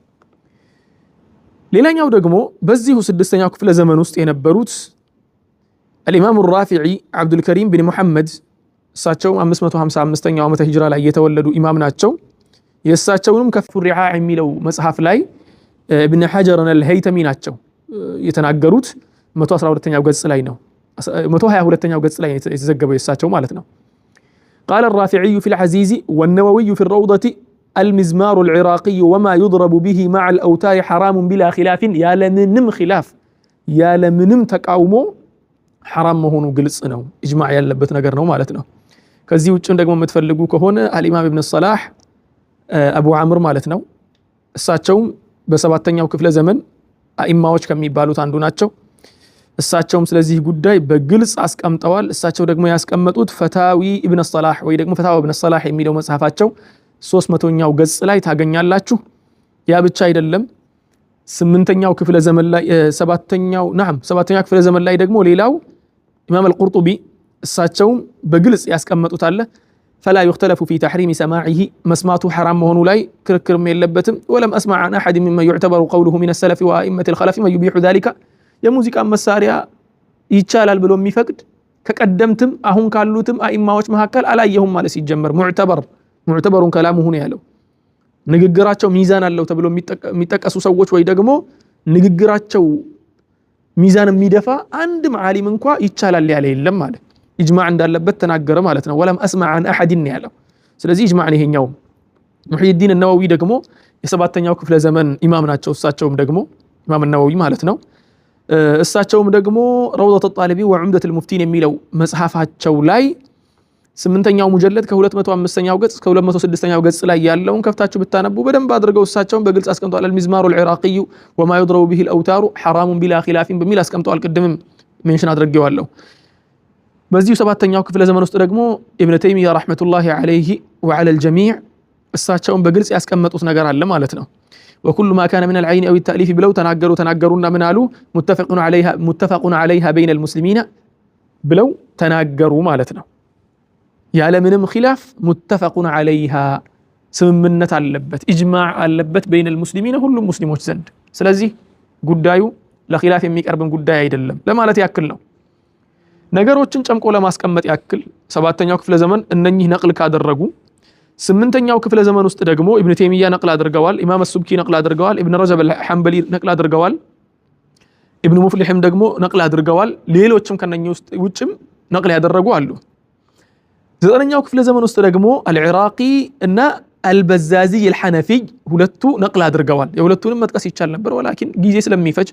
ሌላኛው ደግሞ በዚሁ ስድስተኛው ክፍለ ዘመን ውስጥ የነበሩት الامام الرافعي عبد الكريم بن محمد እሳቸው 555ኛው ዓመተ ሂጅራ ላይ የተወለዱ ኢማም ናቸው የእሳቸውንም ከፍ الرعاع የሚለው መጽሐፍ ላይ ابن حجر الهيثمي ናቸው የተናገሩት 112ኛው ገጽ ላይ ነው 122ኛው ገጽ ላይ የተዘገበው የእሳቸው ማለት ነው قال الرافعي في العزيز والنووي في الروضة المزمار العراقي وما يضرب به مع الأوتار حرام بلا خلاف يا لمنم خلاف يا لمنم تقاومو حرام መሆኑ ግልጽ ነው ኢጅማዕ ያለበት ነገር ነው ማለት ነው ከዚህ ውጭ ደግሞ የምትፈልጉ ከሆነ አልኢማም ኢብኑ ሰላህ አቡ አምር ማለት ነው እሳቸውም በሰባተኛው ክፍለ ዘመን አኢማዎች ከሚባሉት አንዱ ናቸው እሳቸውም ስለዚህ ጉዳይ በግልጽ አስቀምጠዋል እሳቸው ደግሞ ያስቀመጡት ፈታዊ ኢብኑ ሰላህ ወይ ደግሞ ፈታዊ ኢብኑ ሰላህ የሚለው መጽሐፋቸው 300ኛው ገጽ ላይ ታገኛላችሁ ያ ብቻ አይደለም 8ኛው ክፍለ ዘመን ላይ 7ኛው ክፍለ ዘመን ላይ ደግሞ ሌላው ኢማም አልቁርጡቢ እሳቸውም በግልጽ ያስቀመጡት አለ فلا يختلف في تحريم سماعه مسماته حرام መሆኑ ላይ ክርክርም የለበትም ولم اسمع عن احد ممن يعتبر قوله من السلف وائمه الخلف ما يبيح ذلك የሙዚቃ መሳሪያ ይቻላል ብሎ የሚፈቅድ ከቀደምትም አሁን ካሉትም አኢማዎች መካከል አላየሁም ማለት ሲጀመር ሙዕተበሩን ከላሙ ሆነ ያለው ንግግራቸው ሚዛን አለው ተብሎ የሚጠቀሱ ሰዎች ወይ ደግሞ ንግግራቸው ሚዛን የሚደፋ አንድም ዓሊም እንኳን ይቻላል ያለ የለም ማለት ኢጅማዕ እንዳለበት ተናገረ ማለት ነው። ወለም አስማዕ አን አሐድን ያለው። ስለዚህ ኢጅማዕ ነው ይሄኛው። ሙሕይዲን ነወዊ ደግሞ የሰባተኛው ክፍለ ዘመን ኢማም ናቸው። እሳቸውም ደግሞ ኢማም ነወዊ ማለት ነው። እሳቸውም ደግሞ ረውደቱ ጣሊቢን ወዑምደቱል ሙፍቲን የሚለው መጽሐፋቸው ላይ 8ኛው ሙጀለድ ከ205ኛው ገጽ እስከ 206ኛው ገጽ ላይ ያለውን ከፍታችሁ ብታነቡ በደንብ አድርገው እሳቸውን በግልጽ አስቀምጠዋል። አልሚዝማሩል ዒራቂዩ ወማ ይድረቡ ቢሂል አውታሩ ሐራሙን ቢላ ኺላፊን በሚል አስቀምጠዋል። ቅድምም ሜንሽን አድርጌዋለሁ። በዚሁ ሰባተኛው ክፍለ ዘመን ውስጥ ደግሞ ኢብኑ ተይሚያ ረሕመቱላሂ ዐለይሂ ወዐለል ጀሚዕ እሳቸውን በግልጽ ያስቀመጡት ነገር አለ ማለት ነው። ወኩሉ ማ ካነ ሚነል ዐይኒ አው ተእሊፊ ብለው ተናገሩና ምን አሉ? ሙተፈቁን ዐለይሃ በይነል ሙስሊሚና ብለው ተናገሩ ማለት ነው። ያለምንም ኺላፍ ሙተፈቁን ዐለይሃ ስምምነት አለበት፣ ኢጅማዕ አለበት በይነል ሙስሊሚና ሁሉም ሙስሊሞች ዘንድ። ስለዚህ ጉዳዩ ለኺላፍ የሚቀርብን ጉዳይ አይደለም ለማለት ያክል ነው። ነገሮችን ጨምቆ ለማስቀመጥ ያክል ሰባተኛው ክፍለ ዘመን እነኚህ ነቅል ካደረጉ 8ኛው ክፍለ ዘመን ውስጥ ደግሞ ኢብኑ ተይሚያ ነቅል አድርገዋል፣ ኢማም አሱብኪ ነቅል አድርገዋል፣ ኢብኑ ረጀብ አልሐንበሊ ነቅል አድርገዋል፣ ኢብኑ ሙፍሊሕም ደግሞ ነቅል አድርገዋል። ሌሎችም ከነኚህ ውስጥ ውጭም ነቅል ያደረጉ አሉ። 9ኛው ክፍለ ዘመን ውስጥ ደግሞ አልዒራቂ እና አልበዛዚ አልሐነፊይ ሁለቱ ነቅል አድርገዋል። የሁለቱንም መጥቀስ ይቻል ነበር፣ ወላኪን ጊዜ ስለሚፈጅ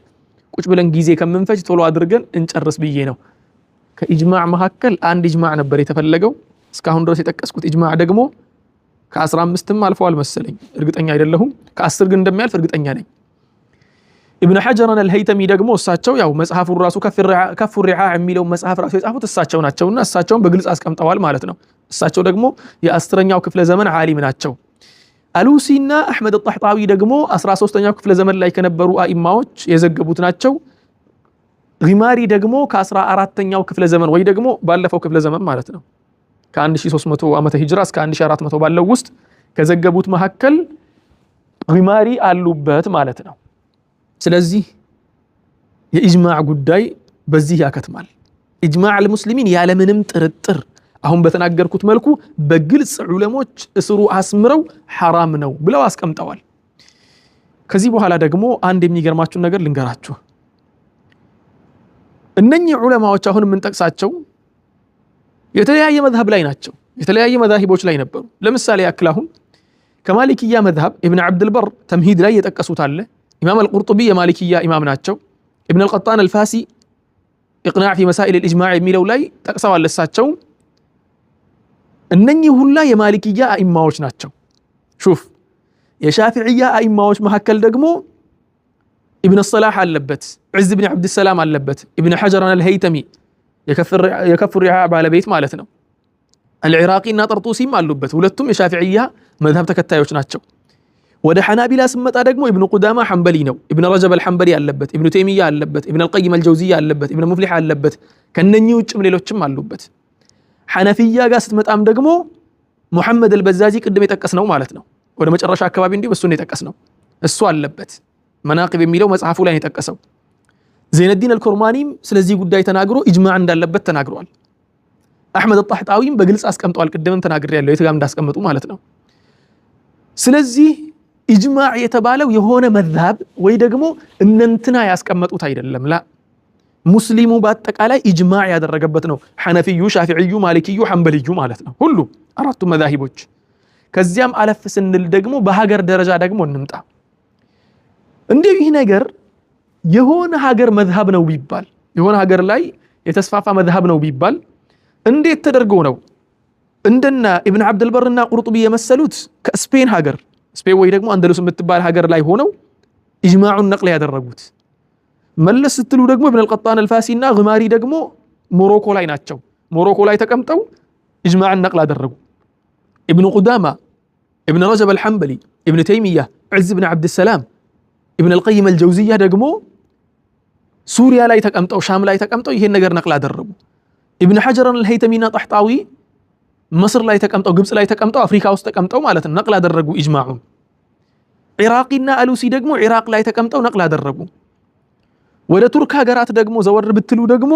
ቁጭ ብለን ጊዜ ከምንፈጅ ቶሎ አድርገን እንጨርስ ብዬ ነው። ከኢጅማዕ መካከል አንድ ኢጅማዕ ነበር የተፈለገው። እስካሁን ድረስ የጠቀስኩት ኢጅማዕ ደግሞ ከ15ም አልፈዋል መሰለኝ፣ እርግጠኛ አይደለሁም። ከ10 ግን እንደሚያልፍ እርግጠኛ ነኝ። ኢብኑ ሐጀርን አልሀይተሚ ደግሞ እሳቸው ያው መጽሐፉን ራሱ ከፉ ሪዓዕ የሚለው መጽሐፍ ራሱ የጻፉት እሳቸው ናቸውና እሳቸውን በግልጽ አስቀምጠዋል ማለት ነው። እሳቸው ደግሞ የ10ኛው ክፍለ ዘመን ዓሊም ናቸው። አሉሲና አሕመድ አልጣሕጣዊ ደግሞ 13ኛው ክፍለ ዘመን ላይ ከነበሩ አኢማዎች የዘገቡት ናቸው። ጊማሪ ደግሞ ከ14ኛው ክፍለ ዘመን ወይ ደግሞ ባለፈው ክፍለ ዘመን ማለት ነው ከ1300 ዓመተ ሂጅራ እስከ 1400 ባለው ውስጥ ከዘገቡት መካከል ጊማሪ አሉበት ማለት ነው። ስለዚህ የኢጅማዕ ጉዳይ በዚህ ያከትማል። ኢጅማዕ አልሙስሊሚን ያለምንም ጥርጥር አሁን በተናገርኩት መልኩ በግልጽ ዑለሞች እስሩ አስምረው ሐራም ነው ብለው አስቀምጠዋል። ከዚህ በኋላ ደግሞ አንድ የሚገርማችሁን ነገር ልንገራችሁ። እነኚህ ዑለማዎች አሁን የምንጠቅሳቸው የተለያየ መዝሀብ ላይ ናቸው። የተለያየ መዛሂቦች ላይ ነበሩ። ለምሳሌ ያክል አሁን ከማሊክያ መዝሀብ ኢብኑ አብድልበር ተምሂድ ላይ የጠቀሱት አለ። ኢማም አልቁርጡቢ የማሊክያ ኢማም ናቸው። ኢብኑ አልቀጣን አልፋሲ ኢቅናዕ ፊ መሳኢል አልኢጅማዕ የሚለው ላይ ጠቅሰዋል። እሳቸው እነኚህ ሁላ የማሊክያ አኢማዎች ናቸው። ሹፍ የሻፊዕያ አኢማዎች መካከል ደግሞ ኢብኑ ሰላህ አለበት፣ ዒዝ ብን ዓብድሰላም አለበት፣ ኢብኑ ሐጀር አልሀይተሚ የከፍ ሪዓዕ ባለቤት ማለት ነው። አልዒራቂና ጠርጡሲም አሉበት። ሁለቱም የሻፊዕያ መዝሀብ ተከታዮች ናቸው። ወደ ሐናቢላ ስመጣ ደግሞ ኢብኑ ቁዳማ ሐንበሊ ነው። ኢብኑ ረጀብ አልሐንበሊ አለበት፣ ኢብኑ ተይሚያ አለበት፣ ኢብኑ አልቀይም አልጀውዚያ አለበት፣ ኢብኑ ሙፍሊሕ አለበት። ከነኚህ ውጭም ሌሎችም አሉበት። ሐነፊያ ጋር ስትመጣም ደግሞ ሙሐመድ አልበዛዚ ቅድም የጠቀስነው ማለት ነው። ወደ መጨረሻ አካባቢ እንዲሁ እሱን የጠቀስነው እሱ አለበት። መናቂብ የሚለው መጽሐፉ ላይ የጠቀሰው ዘይነዲን አልኮርማኒም ስለዚህ ጉዳይ ተናግሮ ኢጅማዕ እንዳለበት ተናግሯል። አሕመድ አልጣሕጣዊም በግልጽ አስቀምጠዋል። ቅድምም ተናግሬያለሁ የት ጋር እንዳስቀምጡ ማለት ነው። ስለዚህ ኢጅማዕ የተባለው የሆነ መዝሀብ ወይ ደግሞ እነንትና ያስቀመጡት አይደለም። ላ ሙስሊሙ በአጠቃላይ ኢጅማዕ ያደረገበት ነው። ሐነፊዩ፣ ሻፊዕዩ፣ ማሊክዩ፣ ሐንበልዩ ማለት ነው። ሁሉ አራቱ መዛሂቦች። ከዚያም አለፍ ስንል ደግሞ በሀገር ደረጃ ደግሞ እንምጣ። እንዲሁ ይህ ነገር የሆነ ሀገር መዝሀብ ነው ቢባል፣ የሆነ ሀገር ላይ የተስፋፋ መዝሀብ ነው ቢባል እንዴት ተደርጎ ነው እንደና ኢብኑ አብድልበርና ቁርጡቢ የመሰሉት ከስፔን ሀገር ስፔን ወይ ደግሞ አንደሉስ የምትባል ሀገር ላይ ሆነው ኢጅማዑን ነቅል ያደረጉት? መለስ ስትሉ ደግሞ ኢብኑ አልቀጣን አልፋሲና ጊማሪ ደግሞ ሞሮኮ ላይ ናቸው። ሞሮኮ ላይ ተቀምጠው ኢጅማዕን ነቅል አደረጉ። ኢብኑ ቁዳማ፣ ኢብኑ ረጀብ አልሐንበሊ፣ ኢብኑ ተይሚያ፣ ዒዝ ብን ዓብድሰላም፣ ኢብኑ አልቀይም አልጀውዚያ ደግሞ ሱሪያ ላይ ተቀምጠው ሻም ላይ ተቀምጠው ይሄን ነገር ነቅል አደረጉ። ኢብኑ ሐጀር አልሀይተሚና ጣሕጣዊ መስር ላይ ተቀምጠው ግብጽ ላይ ተቀምጠው አፍሪካ ውስጥ ተቀምጠው ማለት ነው ነቅል አደረጉ ኢጅማዑን። ኢራቂና አሉሲ ደግሞ ኢራቅ ላይ ተቀምጠው ነቅል አደረጉ። ወደ ቱርክ ሀገራት ደግሞ ዘወር ብትሉ ደግሞ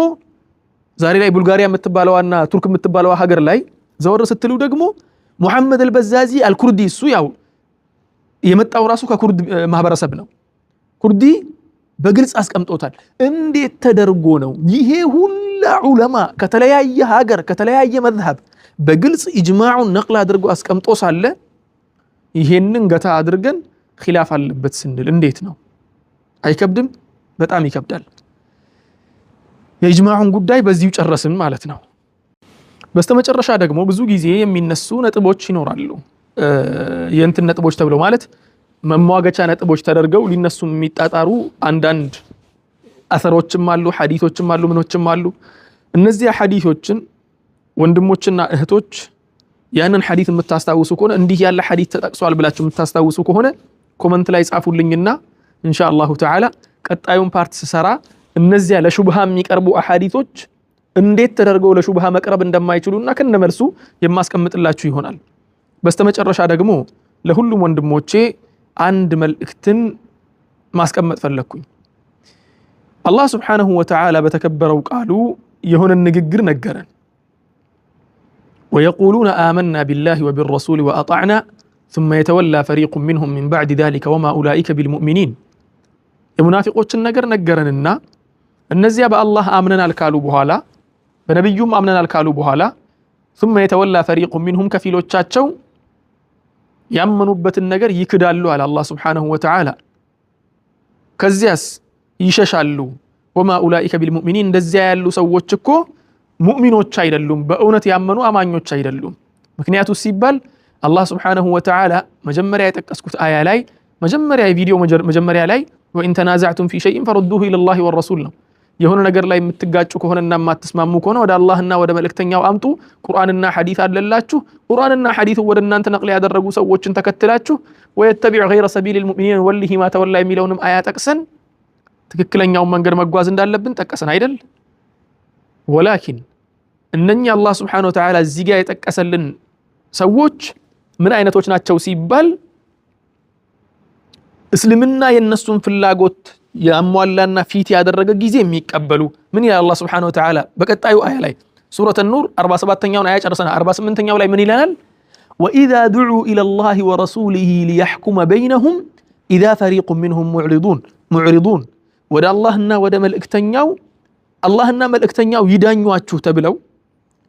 ዛሬ ላይ ቡልጋሪያ የምትባለዋና ቱርክ የምትባለዋ ሀገር ላይ ዘወር ስትሉ ደግሞ ሙሐመድ አልበዛዚ አልኩርዲ እሱ ያው የመጣው ራሱ ከኩርድ ማህበረሰብ ነው። ኩርዲ በግልጽ አስቀምጦታል። እንዴት ተደርጎ ነው ይሄ ሁላ ዑለማ ከተለያየ ሀገር ከተለያየ መዝሀብ በግልጽ ኢጅማዑን ነቅል አድርጎ አስቀምጦ ሳለ ይሄንን ገታ አድርገን ኺላፍ አለበት ስንል እንዴት ነው? አይከብድም? በጣም ይከብዳል። የኢጅማዑን ጉዳይ በዚሁ ጨረስን ማለት ነው። በስተመጨረሻ ደግሞ ብዙ ጊዜ የሚነሱ ነጥቦች ይኖራሉ። የእንትን ነጥቦች ተብለው ማለት መሟገቻ ነጥቦች ተደርገው ሊነሱ የሚጣጣሩ አንዳንድ አሰሮችም አሉ፣ ሐዲሶችም አሉ፣ ምኖችም አሉ። እነዚህ ሐዲሶችን ወንድሞችና እህቶች ያንን ሐዲስ የምታስታውሱ ከሆነ እንዲህ ያለ ሐዲስ ተጠቅሷል ብላችሁ የምታስታውሱ ከሆነ ኮመንት ላይ ጻፉልኝና ኢንሻአላሁ ተዓላ ቀጣዩን ፓርት ስሰራ እነዚያ ለሹብሃ የሚቀርቡ አሐዲሶች እንዴት ተደርገው ለሹብሃ መቅረብ እንደማይችሉና ከነመልሱ የማስቀምጥላችሁ ይሆናል። በስተመጨረሻ ደግሞ ለሁሉም ወንድሞቼ አንድ መልእክትን ማስቀመጥ ፈለኩኝ። አላህ ስብሓነሁ ወተዓላ በተከበረው ቃሉ የሆነ ንግግር ነገረን። ويقولون آمنا بالله وبالرسول وأطعنا ثم يتولى فريق منهم من بعد ذلك وما أولئك بالمؤمنين. المنافقون نجرنا النزيا بالله آمننا الكالو بهالا بنبيهم آمننا الكالو بهالا ثم يتولى فريق منهم كفيلو تشاتشو يأمنوا بتنجر يكدالو على الله سبحانه وتعالى كزياس يششالو وما أولئك بالمؤمنين دزيا يالو سوتشكو ሙእሚኖች አይደሉም፣ በእውነት ያመኑ አማኞች አይደሉም። ምክንያቱ ሲባል አላህ ስብሓነሁ ወተዓላ መጀመሪያ የጠቀስኩት አያ ላይ መጀመሪያ የቪዲዮ መጀመሪያ ላይ ወኢን ተናዛዕቱም ፊ ሸይኢን ፈሩዱሁ ኢለላሂ ወረሱል ነው። የሆነ ነገር ላይ የምትጋጩ ከሆነና የማትስማሙ ከሆነ ወደ አላህና ወደ መልእክተኛው አምጡ። ቁርአንና ሐዲስ አለላችሁ። ቁርአንና ሐዲስ ወደ እናንተ ነቅል ያደረጉ ሰዎችን ተከትላችሁ ወየተቢዕ ገይረ ሰቢሊል ሙእሚኒን ወሊሂ ማ ተወላ የሚለውንም አያ ጠቅሰን ትክክለኛውን መንገድ መጓዝ እንዳለብን ጠቀሰን አይደል? ወላኪን እነኛ አላህ ስብሓነሁ ወተዓላ እዚህ ጋር የጠቀሰልን ሰዎች ምን አይነቶች ናቸው ሲባል እስልምና የነሱን ፍላጎት ያሟላና ፊት ያደረገ ጊዜ የሚቀበሉ ምን ይላል አላህ ስብሓነሁ ወተዓላ በቀጣዩ አያ ላይ ሱረቱ ኑር 47ኛውን አያ ጨርሰናል። 48ኛው ላይ ምን ይለናል? ወኢዛ ዱዑ ኢለላሂ ወረሱሊሂ ሊየሕኩመ በይነሁም ኢዛ ፈሪቁን ሚንሁም ሙዕሪዱን ወደ አላህና ወደ መልእክተኛው አላህና መልእክተኛው ይዳኟችሁ ተብለው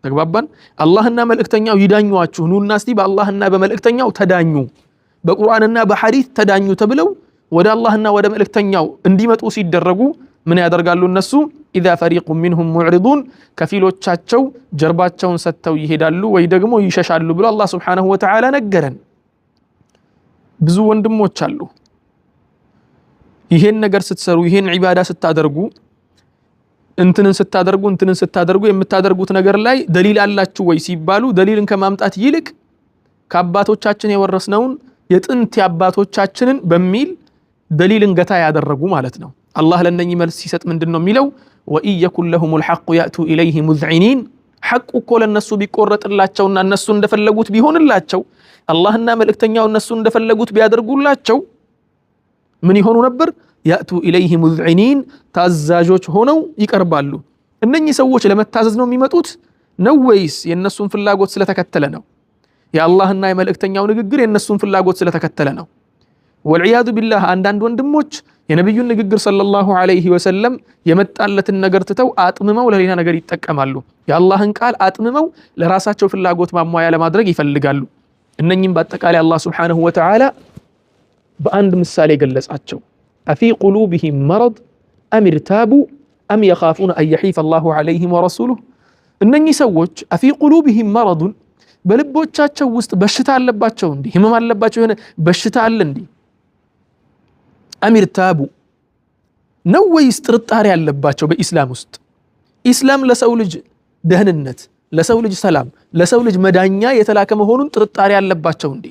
ተግባባን። አላህና መልእክተኛው ይዳኟችሁ ኑና እስቲ በአላህና በመልእክተኛው ተዳኙ፣ በቁርአንና በሐዲስ ተዳኙ ተብለው ወደ አላህና ወደ መልእክተኛው እንዲመጡ ሲደረጉ ምን ያደርጋሉ እነሱ? ኢዛ ፈሪቁን ሚንሁም ሙዕሪዱን ከፊሎቻቸው ጀርባቸውን ሰጥተው ይሄዳሉ ወይ ደግሞ ይሸሻሉ ብሎ አላህ ስብሓነሁ ወተዓላ ነገረን። ብዙ ወንድሞች አሉ ይሄን ነገር ስትሰሩ ይሄን ዒባዳ ስታደርጉ እንትንን ስታደርጉ የምታደርጉት ነገር ላይ ደሊል አላችሁ ወይ ሲባሉ ደሊልን ከማምጣት ይልቅ ከአባቶቻችን የወረስነውን የጥንት የአባቶቻችንን በሚል ደሊልን ገታ ያደረጉ ማለት ነው። አላህ ለነኚህ መልስ ሲሰጥ ምንድነው የሚለው? ወኢየኩን ለሁሙል ሐቁ ያእቱ ኢለይሂ ሙዝዒኒን ሐቁ እኮ ለነሱ ቢቆረጥላቸውና እነሱ እንደፈለጉት ቢሆንላቸው አላህና መልእክተኛው እነሱ እንደፈለጉት ቢያደርጉላቸው ምን ይሆኑ ነበር? ያእቱ ኢለይሂ ሙዝዒኒን ታዛዦች ሆነው ይቀርባሉ። እነኚህ ሰዎች ለመታዘዝ ነው የሚመጡት ነው ወይስ የነሱን ፍላጎት ስለተከተለ ነው? የአላህና የመልእክተኛው ንግግር የነሱን ፍላጎት ስለተከተለ ነው? ወልዒያዙ ቢላህ አንዳንድ ወንድሞች የነብዩን ንግግር ሰለላሁ ዐለይሂ ወሰለም የመጣለትን ነገር ትተው አጥምመው ለሌላ ነገር ይጠቀማሉ። የአላህን ቃል አጥምመው ለራሳቸው ፍላጎት ማሟያ ለማድረግ ይፈልጋሉ። እነኚህም በአጠቃላይ አላህ ሱብሓነሁ ወተዓላ በአንድ ምሳሌ ገለጻቸው። አፊ ቁሉብሂም መረድ አም ኢርታቡ አም የኻፉነ አን የሒፈ አላሁ ዐለይሂም ወረሱሉሁ። እነኚህ ሰዎች አፊ ቁሉብሂም መረዱን በልቦቻቸው ውስጥ በሽታ አለባቸው እንዴ? ህመም አለባቸው? የሆነ በሽታ አለ እንዴ? አም ኢርታቡ ነው ወይስ ጥርጣሬ ያለባቸው በኢስላም ውስጥ? ኢስላም ለሰው ልጅ ደህንነት፣ ለሰው ልጅ ሰላም፣ ለሰው ልጅ መዳኛ የተላከ መሆኑን ጥርጣሬ ያለባቸው እንዴ?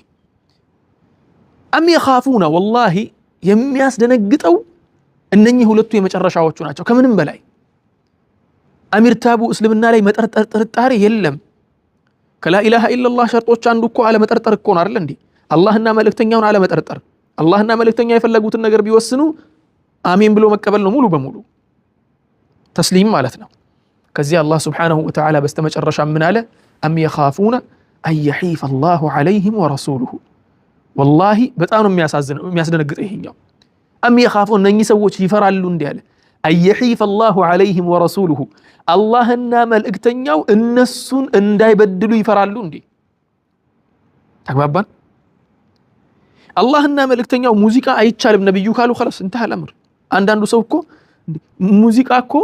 አም የኻፉነ ወላሂ የሚያስደነግጠው እነኚህ ሁለቱ የመጨረሻዎቹ ናቸው ከምንም በላይ። አም ኢርታቡ እስልምና ላይ መጠርጠር ጥርጣሬ የለም። ከላኢላሃ ኢለላህ ሸርጦች አንዱ እኮ አለመጠርጠር እኮ ነው አይደል እንዴ? አላህና መልእክተኛውን አለመጠርጠር። አላህና መልእክተኛ የፈለጉትን ነገር ቢወስኑ አሜን ብሎ መቀበል ነው ሙሉ በሙሉ ተስሊም ማለት ነው። ከዚህ አላህ ሱብሓነሁ ወተዓላ በስተመጨረሻ ምን አለ? አም የኻፉነ አን የሒፈ አላሁ ዐለይሂም ወረሱሉሁ ወላሂ በጣም ነው የሚያስደነግጠው ይሄኛው። አም የኻፉን እነኚህ ሰዎች ይፈራሉ እንዲህ አለ አየሒፈ አላሁ ዐለይሂም ወረሱሉሁ አላህና መልእክተኛው እነሱን እንዳይበድሉ ይፈራሉ እንዴ? ተግባባን? አላህና መልእክተኛው ሙዚቃ አይቻልም ነብዩ ካሉ خلاص እንተህ አልአምር። አንዳንዱ ሰው እኮ ሙዚቃ እኮ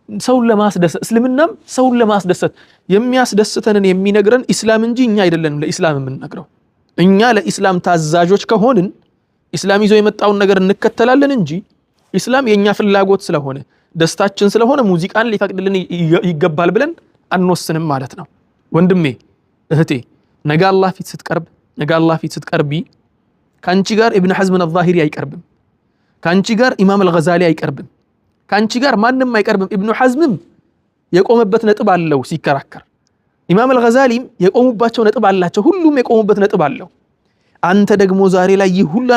ሰውን ለማስደሰት እስልምናም ሰውን ለማስደሰት የሚያስደስተንን የሚነግረን ኢስላም እንጂ እኛ አይደለንም ለኢስላም የምንነግረው። እኛ ለኢስላም ታዛዦች ከሆንን ኢስላም ይዞ የመጣውን ነገር እንከተላለን እንጂ ኢስላም የኛ ፍላጎት ስለሆነ ደስታችን ስለሆነ ሙዚቃን ሊፈቅድልን ይገባል ብለን አንወስንም ማለት ነው። ወንድሜ እህቴ ነገ አላህ ፊት ስትቀርቢ ካንቺ ጋር ኢብኑ ሐዝም አልዛሂሪ አይቀርብም፣ ካንቺ ጋር ኢማም አልገዛሊ አይቀርብም፣ ካንቺ ጋር ማንም አይቀርብም። ኢብኑ ሐዝምም የቆመበት ነጥብ አለው ሲከራከር፣ ኢማም አልገዛሊም የቆሙባቸው ነጥብ አላቸው። ሁሉም የቆሙበት ነጥብ አለው። አንተ ደግሞ ዛሬ ላይ ይህ ሁላ